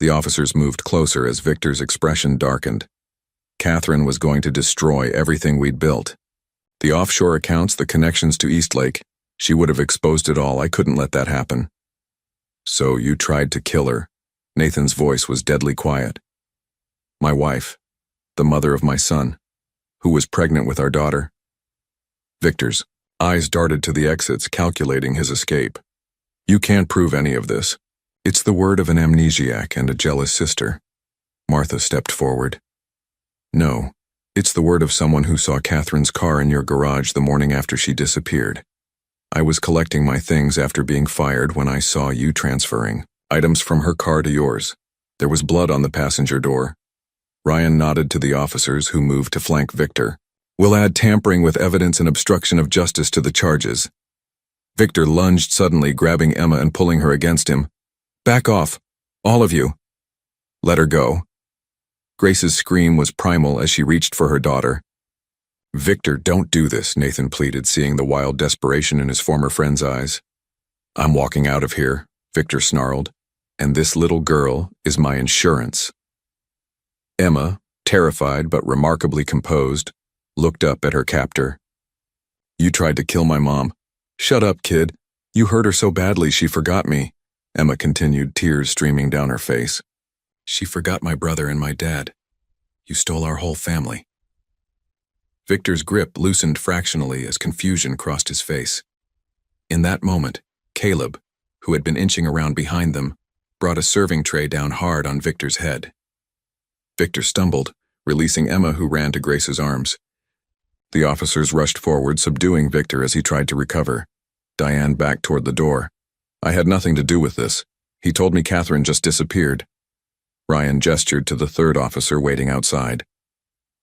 The officers moved closer as Victor's expression darkened. Catherine was going to destroy everything we'd built. The offshore accounts, the connections to Eastlake, she would have exposed it all. I couldn't let that happen. So you tried to kill her. Nathan's voice was deadly quiet. My wife, the mother of my son, who was pregnant with our daughter. Victor's eyes darted to the exits, calculating his escape. You can't prove any of this. It's the word of an amnesiac and a jealous sister. Martha stepped forward. No, it's the word of someone who saw Catherine's car in your garage the morning after she disappeared. I was collecting my things after being fired when I saw you transferring items from her car to yours. There was blood on the passenger door. Ryan nodded to the officers who moved to flank Victor. We'll add tampering with evidence and obstruction of justice to the charges. Victor lunged suddenly, grabbing Emma and pulling her against him. Back off, all of you. Let her go. Grace's scream was primal as she reached for her daughter. Victor, don't do this, Nathan pleaded, seeing the wild desperation in his former friend's eyes. I'm walking out of here, Victor snarled, and this little girl is my insurance. Emma, terrified but remarkably composed, looked up at her captor. You tried to kill my mom. Shut up, kid. You hurt her so badly she forgot me, Emma continued, tears streaming down her face. She forgot my brother and my dad. You stole our whole family. Victor's grip loosened fractionally as confusion crossed his face. In that moment, Caleb, who had been inching around behind them, brought a serving tray down hard on Victor's head. Victor stumbled, releasing Emma, who ran to Grace's arms. The officers rushed forward, subduing Victor as he tried to recover. Diane backed toward the door. I had nothing to do with this. He told me Catherine just disappeared. Ryan gestured to the third officer waiting outside.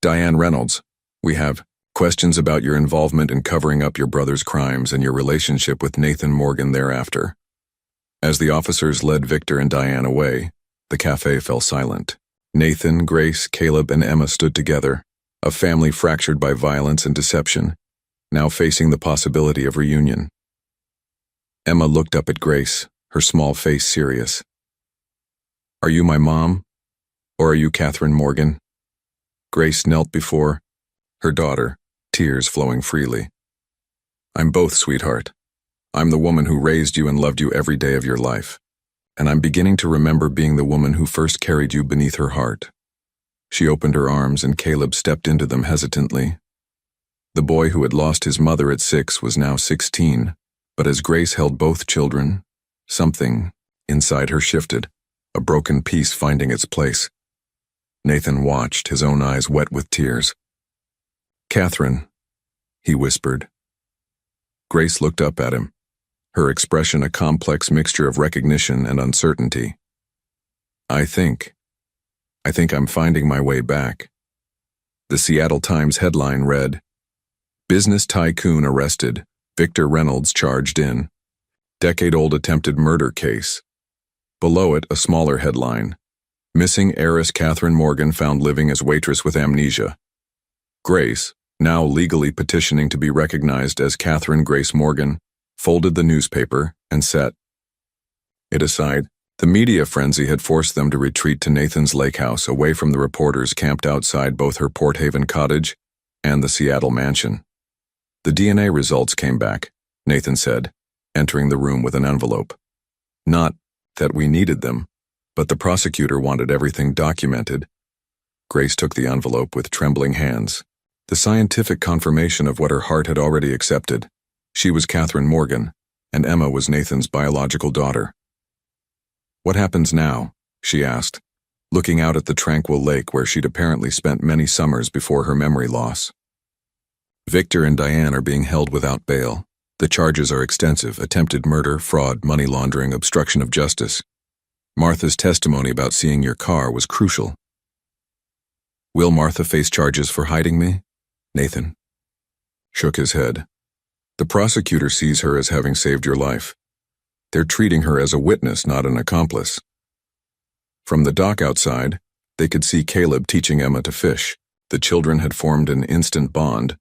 Diane Reynolds, we have questions about your involvement in covering up your brother's crimes and your relationship with Nathan Morgan thereafter. As the officers led Victor and Diane away, the cafe fell silent. Nathan, Grace, Caleb, and Emma stood together, a family fractured by violence and deception, now facing the possibility of reunion. Emma looked up at Grace, her small face serious. Are you my mom, or are you Catherine Morgan? Grace knelt before her daughter, tears flowing freely. I'm both, sweetheart. I'm the woman who raised you and loved you every day of your life, and I'm beginning to remember being the woman who first carried you beneath her heart. She opened her arms and Caleb stepped into them hesitantly. The boy who had lost his mother at 6 was now 16, but as Grace held both children, something inside her shifted, a broken piece finding its place. Nathan watched, his own eyes wet with tears. Catherine, he whispered. Grace looked up at him, her expression a complex mixture of recognition and uncertainty. I think I'm finding my way back. The Seattle Times headline read, Business tycoon arrested, Victor Reynolds charged in. Decade-old attempted murder case. Below it, a smaller headline, Missing heiress Catherine Morgan found living as waitress with amnesia. Grace, now legally petitioning to be recognized as Catherine Grace Morgan, folded the newspaper and set it aside. The media frenzy had forced them to retreat to Nathan's lake house, away from the reporters camped outside both her Port Haven cottage and the Seattle mansion. The DNA results came back, Nathan said, entering the room with an envelope. Not that we needed them, but the prosecutor wanted everything documented. Grace took the envelope with trembling hands. The scientific confirmation of what her heart had already accepted. She was Catherine Morgan, and Emma was Nathan's biological daughter. What happens now? She asked, looking out at the tranquil lake where she'd apparently spent many summers before her memory loss. Victor and Diane are being held without bail. The charges are extensive: attempted murder, fraud, money laundering, obstruction of justice. Martha's testimony about seeing your car was crucial. Will Martha face charges for hiding me? Nathan shook his head. The prosecutor sees her as having saved your life. They're treating her as a witness, not an accomplice. From the dock outside, they could see Caleb teaching Emma to fish. The children had formed an instant bond,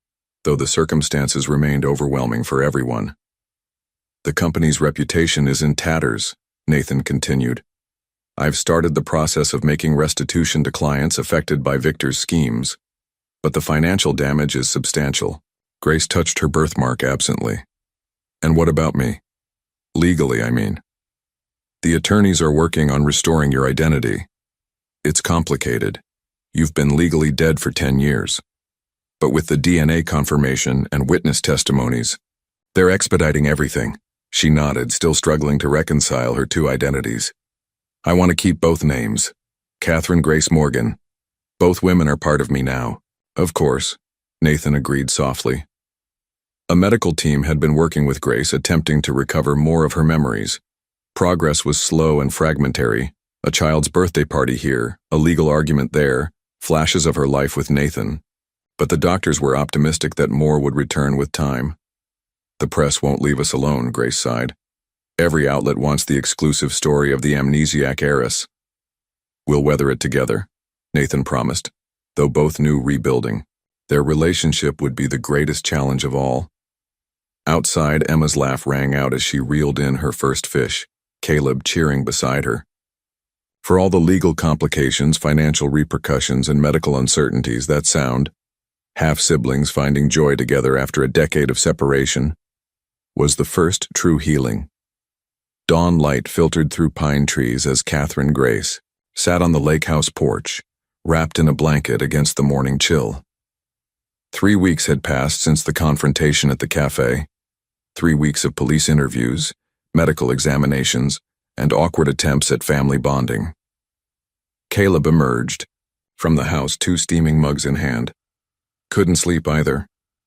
though the circumstances remained overwhelming for everyone. The company's reputation is in tatters, Nathan continued. I've started the process of making restitution to clients affected by Victor's schemes, but the financial damage is substantial. Grace touched her birthmark absently. And what about me? Legally, I mean. The attorneys are working on restoring your identity. It's complicated. You've been legally dead for 10 years. But with the DNA confirmation and witness testimonies, they're expediting everything. She nodded, still struggling to reconcile her two identities. I want to keep both names. Catherine Grace Morgan. Both women are part of me now. Of course, Nathan agreed softly. A medical team had been working with Grace, attempting to recover more of her memories. Progress was slow and fragmentary. A child's birthday party here, a legal argument there, flashes of her life with Nathan. But the doctors were optimistic that more would return with time. The press won't leave us alone, Grace sighed. Every outlet wants the exclusive story of the amnesiac heiress. We'll weather it together, Nathan promised, though both knew rebuilding. Their relationship would be the greatest challenge of all. Outside, Emma's laugh rang out as she reeled in her first fish, Caleb cheering beside her. For all the legal complications, financial repercussions, and medical uncertainties that sound, half-siblings finding joy together after a decade of separation, was the first true healing. Dawn light filtered through pine trees as Catherine Grace sat on the lake house porch, wrapped in a blanket against the morning chill. 3 weeks had passed since the confrontation at the cafe. 3 weeks of police interviews, medical examinations, and awkward attempts at family bonding. Caleb emerged from the house, 2 steaming mugs in hand. Couldn't sleep either.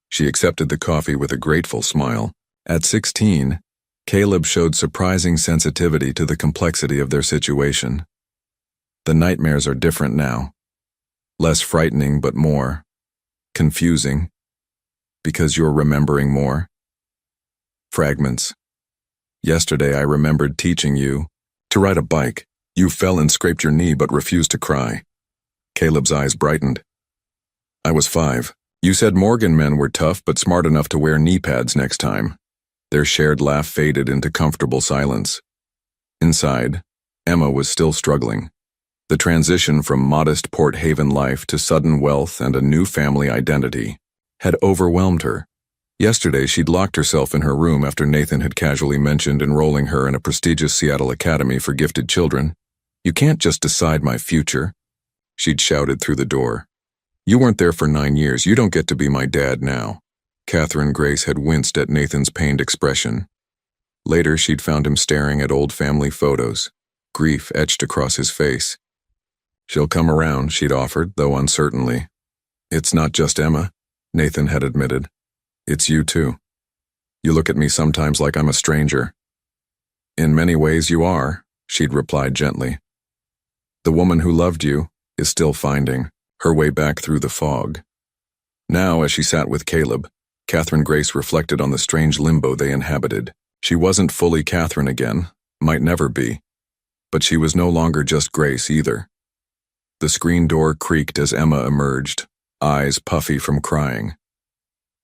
She accepted the coffee with a grateful smile. At 16, Caleb showed surprising sensitivity to the complexity of their situation. The nightmares are different now. Less frightening, but more confusing. Because you're remembering more. Fragments. Yesterday I remembered teaching you to ride a bike. You fell and scraped your knee but refused to cry. Caleb's eyes brightened. I was 5. You said Morgan men were tough but smart enough to wear knee pads next time. Their shared laugh faded into comfortable silence. Inside, Emma was still struggling. The transition from modest Port Haven life to sudden wealth and a new family identity had overwhelmed her. Yesterday she'd locked herself in her room after Nathan had casually mentioned enrolling her in a prestigious Seattle academy for gifted children. You can't just decide my future, she'd shouted through the door. You weren't there for 9 years. You don't get to be my dad now. Catherine Grace had winced at Nathan's pained expression. Later, she'd found him staring at old family photos, grief etched across his face. She'll come around, she'd offered, though uncertainly. It's not just Emma, Nathan had admitted. It's you too. You look at me sometimes like I'm a stranger. In many ways you are, she'd replied gently. The woman who loved you is still finding her way back through the fog. Now, as she sat with Caleb, Catherine Grace reflected on the strange limbo they inhabited. She wasn't fully Catherine again, might never be. But she was no longer just Grace either. The screen door creaked as Emma emerged, eyes puffy from crying.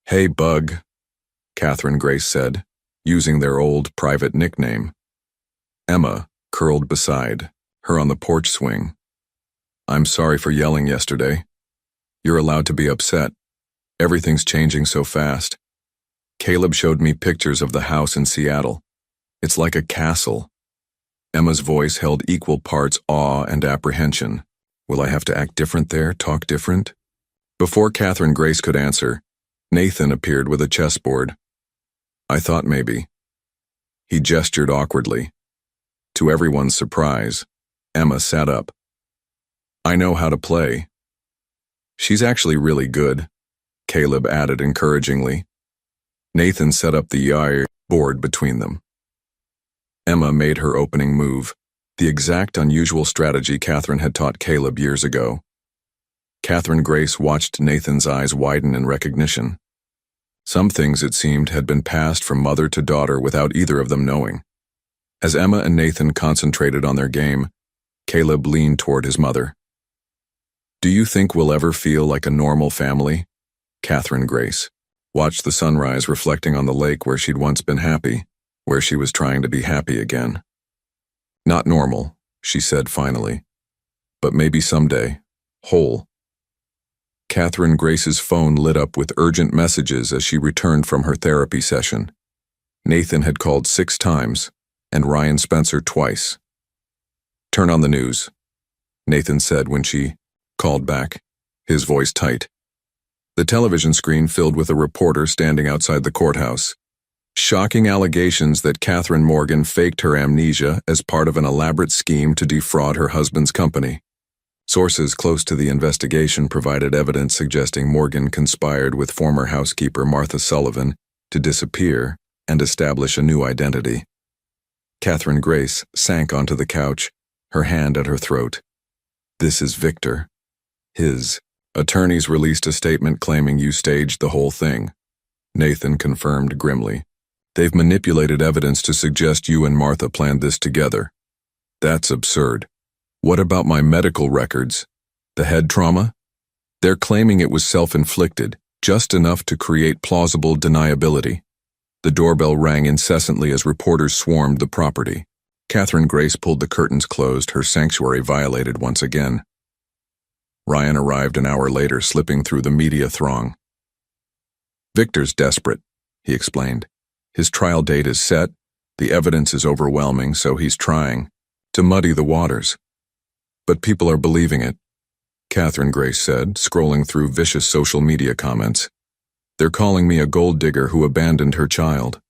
Hey, Bug, Catherine Grace said, using their old private nickname. Emma curled beside her on the porch swing. I'm sorry for yelling yesterday. You're allowed to be upset. Everything's changing so fast. Caleb showed me pictures of the house in Seattle. It's like a castle. Emma's voice held equal parts awe and apprehension. Will I have to act different there, talk different? Before Catherine Grace could answer, Nathan appeared with a chessboard. I thought maybe. He gestured awkwardly. To everyone's surprise, Emma sat up. I know how to play. She's actually really good, Caleb added encouragingly. Nathan set up the board between them. Emma made her opening move, the exact unusual strategy Catherine had taught Caleb years ago. Catherine Grace watched Nathan's eyes widen in recognition. Some things, it seemed, had been passed from mother to daughter without either of them knowing. As Emma and Nathan concentrated on their game, Caleb leaned toward his mother. Do you think we'll ever feel like a normal family? Catherine Grace watched the sunrise reflecting on the lake where she'd once been happy. where she was trying to be happy again. Not normal, she said finally, but maybe someday, whole. Catherine Grace's phone lit up with urgent messages as she returned from her therapy session. Nathan had called 6 times, and Ryan Spencer twice. "Turn on the news," Nathan said when she called back, his voice tight. The television screen filled with a reporter standing outside the courthouse. Shocking allegations that Catherine Morgan faked her amnesia as part of an elaborate scheme to defraud her husband's company. Sources close to the investigation provided evidence suggesting Morgan conspired with former housekeeper Martha Sullivan to disappear and establish a new identity. Catherine Grace sank onto the couch, her hand at her throat. "This is Victor. His attorneys released a statement claiming you staged the whole thing," Nathan confirmed grimly. "They've manipulated evidence to suggest you and Martha planned this together. That's absurd. What about my medical records? The head trauma? They're claiming it was self-inflicted, just enough to create plausible deniability." The doorbell rang incessantly as reporters swarmed the property. Catherine Grace pulled the curtains closed, her sanctuary violated once again. Ryan arrived an hour later, slipping through the media throng. "Victor's desperate," he explained. "His trial date is set, the evidence is overwhelming, so he's trying to muddy the waters. But people are believing it," Catherine Grace said, scrolling through vicious social media comments. "They're calling me a gold digger who abandoned her child."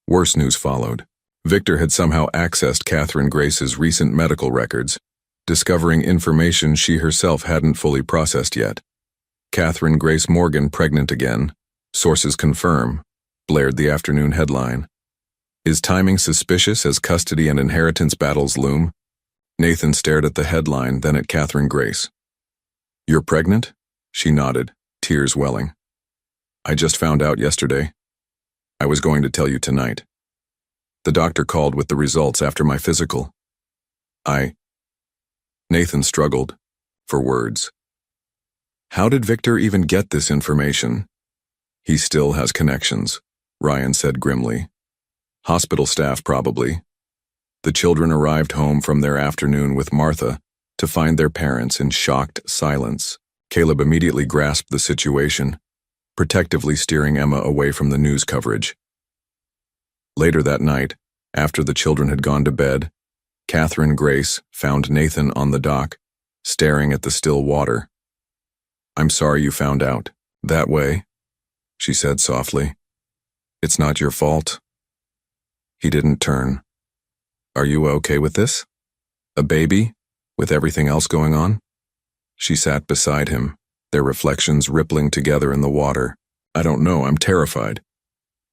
Worse news followed. Victor had somehow accessed Catherine Grace's recent medical records, discovering information she herself hadn't fully processed yet. "Catherine Grace Morgan pregnant again, sources confirm," blared the afternoon headline. "Is timing suspicious as custody and inheritance battles loom?" Nathan stared at the headline, then at Catherine Grace. "You're pregnant?" She nodded, tears welling. "I just found out yesterday. I was going to tell you tonight. The doctor called with the results after my physical. Nathan struggled for words. How did Victor even get this information? "He still has connections," Ryan said grimly. "Hospital staff, probably." The children arrived home from their afternoon with Martha to find their parents in shocked silence. Caleb immediately grasped the situation, protectively steering Emma away from the news coverage. Later that night, after the children had gone to bed, Catherine Grace found Nathan on the dock, staring at the still water. "I'm sorry you found out that way," she said softly. "It's not your fault." He didn't turn. "Are you okay with this? A baby, with everything else going on?" She sat beside him, their reflections rippling together in the water. "I don't know, I'm terrified.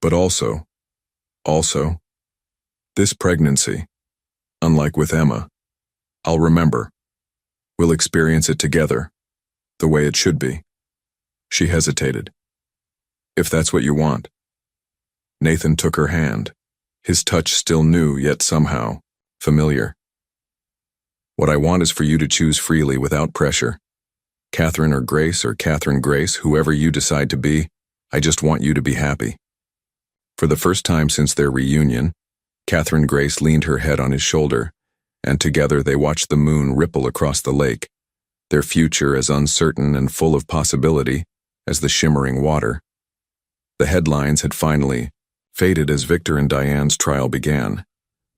But also, this pregnancy, unlike with Emma, I'll remember. We'll experience it together, the way it should be." She hesitated. "If that's what you want." Nathan took her hand, his touch still new yet somehow familiar. "What I want is for you to choose freely without pressure. Catherine or Catherine Grace, whoever you decide to be, I just want you to be happy." For the first time since their reunion, Catherine Grace leaned her head on his shoulder, and together they watched the moon ripple across the lake, their future as uncertain and full of possibility as the shimmering water. The headlines had finally faded as Victor and Diane's trial began,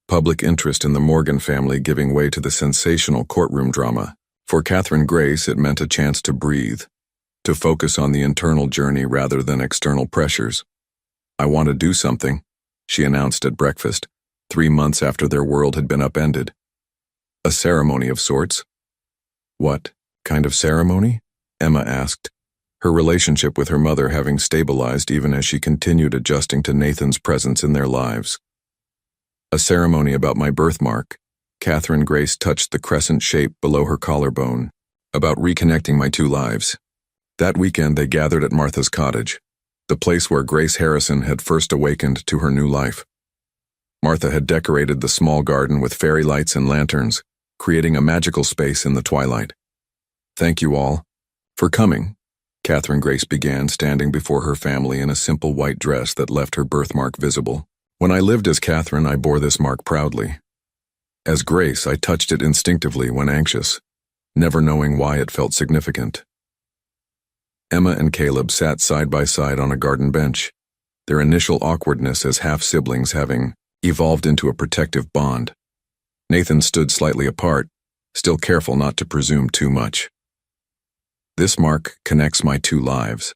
public interest in the Morgan family giving way to the sensational courtroom drama. For Catherine Grace, it meant a chance to breathe, to focus on the internal journey rather than external pressures. "I want to do something," she announced at breakfast, 3 months after their world had been upended. "A ceremony of sorts." "What kind of ceremony?" Emma asked, her relationship with her mother having stabilized even as she continued adjusting to Nathan's presence in their lives. "A ceremony about my birthmark." Catherine Grace touched the crescent shape below her collarbone. "About reconnecting my 2 lives." That weekend they gathered at Martha's cottage, the place where Grace Harrison had first awakened to her new life. Martha had decorated the small garden with fairy lights and lanterns, creating a magical space in the twilight. "Thank you all for coming," Catherine Grace began, standing before her family in a simple white dress that left her birthmark visible. When I lived as Catherine, I bore this mark proudly. As Grace, I touched it instinctively when anxious, never knowing why it felt significant. Emma and Caleb sat side by side on a garden bench, their initial awkwardness as half-siblings having evolved into a protective bond. Nathan stood slightly apart, still careful not to presume too much. This mark connects my two lives,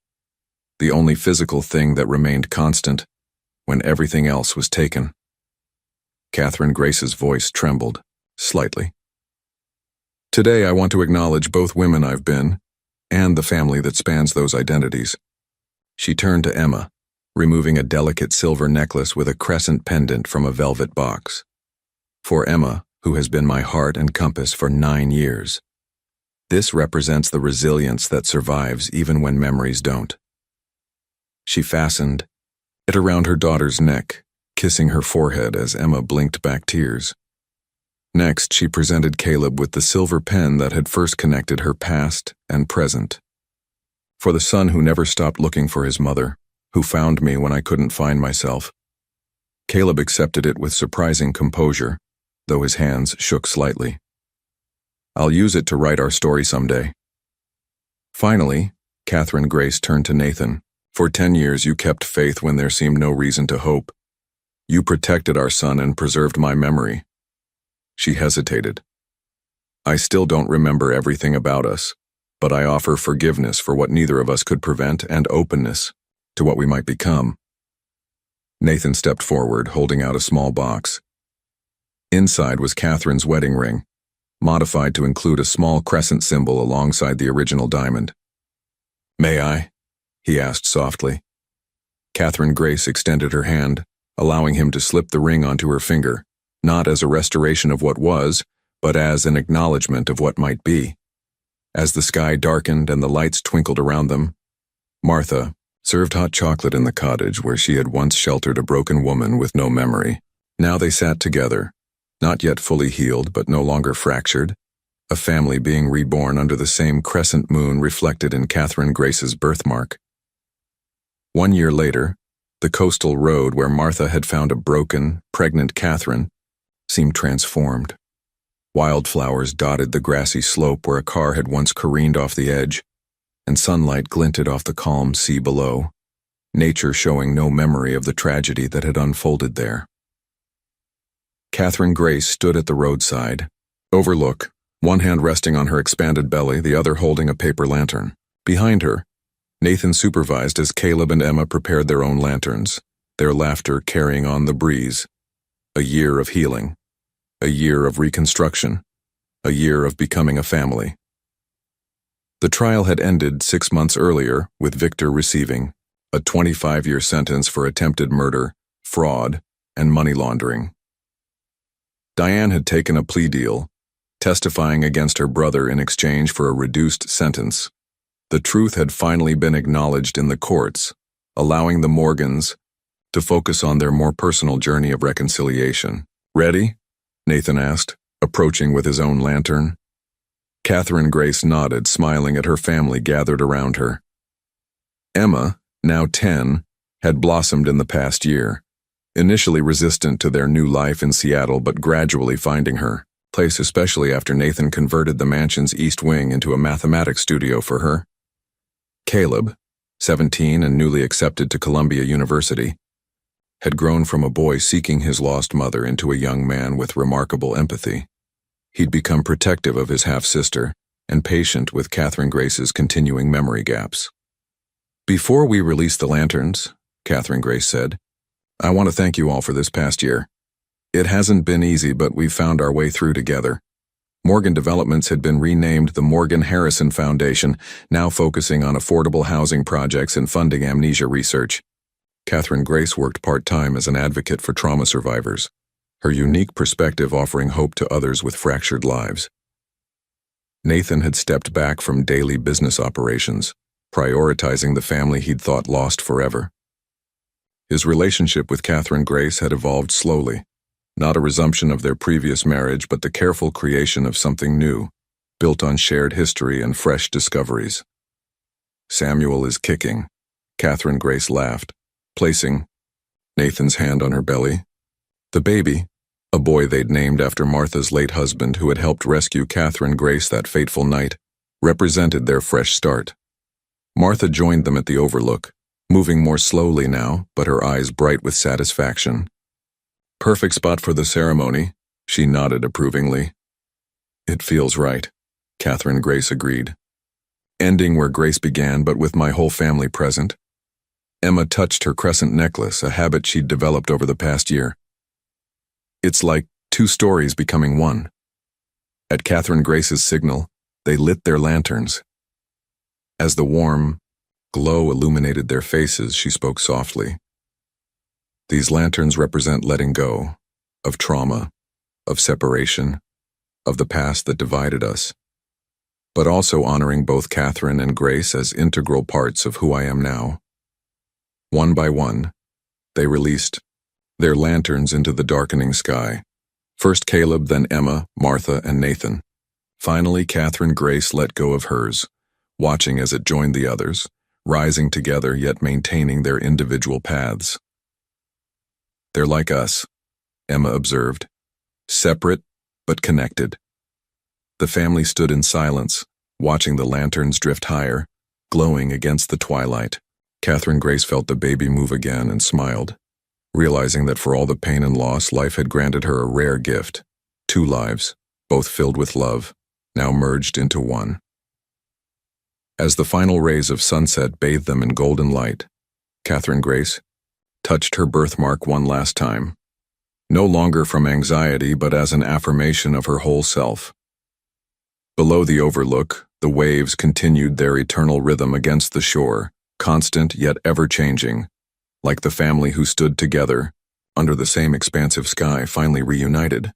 the only physical thing that remained constant when everything else was taken. Catherine Grace's voice trembled, slightly. Today I want to acknowledge both women I've been, and the family that spans those identities. She turned to Emma, removing a delicate silver necklace with a crescent pendant from a velvet box. For Emma, who has been my heart and compass for 9 years, this represents the resilience that survives even when memories don't. She fastened it around her daughter's neck, kissing her forehead as Emma blinked back tears. Next, she presented Caleb with the silver pen that had first connected her past and present. For the son who never stopped looking for his mother, who found me when I couldn't find myself. Caleb accepted it with surprising composure, though his hands shook slightly. I'll use it to write our story someday. Finally, Catherine Grace turned to Nathan. For 10 years you kept faith when there seemed no reason to hope. You protected our son and preserved my memory. She hesitated. I still don't remember everything about us, but I offer forgiveness for what neither of us could prevent and openness to what we might become. Nathan stepped forward, holding out a small box. Inside was Catherine's wedding ring, modified to include a small crescent symbol alongside the original diamond. May I? He asked softly. Catherine Grace extended her hand, allowing him to slip the ring onto her finger, not as a restoration of what was, but as an acknowledgement of what might be. As the sky darkened and the lights twinkled around them, Martha served hot chocolate in the cottage where she had once sheltered a broken woman with no memory. Now they sat together, not yet fully healed but no longer fractured, a family being reborn under the same crescent moon reflected in Catherine Grace's birthmark. 1 year later, the coastal road where Martha had found a broken, pregnant Catherine seemed transformed. Wildflowers dotted the grassy slope where a car had once careened off the edge, and sunlight glinted off the calm sea below, nature showing no memory of the tragedy that had unfolded there. Catherine Grace stood at the roadside, overlook, one hand resting on her expanded belly, the other holding a paper lantern. Behind her, Nathan supervised as Caleb and Emma prepared their own lanterns, their laughter carrying on the breeze. A year of healing, a year of reconstruction, a year of becoming a family. The trial had ended 6 months earlier, with Victor receiving a 25-year sentence for attempted murder, fraud, and money laundering. Diane had taken a plea deal, testifying against her brother in exchange for a reduced sentence. The truth had finally been acknowledged in the courts, allowing the Morgans to focus on their more personal journey of reconciliation. Ready? Nathan asked, approaching with his own lantern. Catherine Grace nodded, smiling at her family gathered around her. Emma, now 10, had blossomed in the past year, initially resistant to their new life in Seattle but gradually finding her place, especially after Nathan converted the mansion's east wing into a mathematics studio for her. Caleb, 17 and newly accepted to Columbia University, had grown from a boy seeking his lost mother into a young man with remarkable empathy. He'd become protective of his half-sister and patient with Catherine Grace's continuing memory gaps. Before we release the lanterns, Catherine Grace said, I want to thank you all for this past year. It hasn't been easy, but we've found our way through together. Morgan Developments had been renamed the Morgan Harrison Foundation, now focusing on affordable housing projects and funding amnesia research. Catherine Grace worked part-time as an advocate for trauma survivors, her unique perspective offering hope to others with fractured lives. Nathan had stepped back from daily business operations, prioritizing the family he'd thought lost forever. His relationship with Catherine Grace had evolved slowly, not a resumption of their previous marriage, but the careful creation of something new, built on shared history and fresh discoveries. Samuel is kicking, Catherine Grace laughed, placing Nathan's hand on her belly. The baby, a boy they'd named after Martha's late husband who had helped rescue Catherine Grace that fateful night, represented their fresh start. Martha joined them at the overlook, moving more slowly now, but her eyes bright with satisfaction. Perfect spot for the ceremony, she nodded approvingly. It feels right, Catherine Grace agreed. Ending where Grace began, but with my whole family present. Emma touched her crescent necklace, a habit she'd developed over the past year. It's like two stories becoming one. At Catherine Grace's signal, they lit their lanterns. As the warm glow illuminated their faces, she spoke softly. These lanterns represent letting go of trauma, of separation, of the past that divided us, but also honoring both Catherine and Grace as integral parts of who I am now. One by one, they released their lanterns into the darkening sky. First Caleb, then Emma, Martha, and Nathan. Finally, Catherine Grace let go of hers, watching as it joined the others, rising together yet maintaining their individual paths. They're like us, Emma observed, separate but connected. The family stood in silence, watching the lanterns drift higher, glowing against the twilight. Catherine Grace felt the baby move again and smiled, realizing that for all the pain and loss, life had granted her a rare gift. 2 lives, both filled with love, now merged into one. As the final rays of sunset bathed them in golden light, Catherine Grace touched her birthmark one last time, no longer from anxiety but as an affirmation of her whole self. Below the overlook, the waves continued their eternal rhythm against the shore, constant yet ever-changing, like the family who stood together, under the same expansive sky, finally reunited.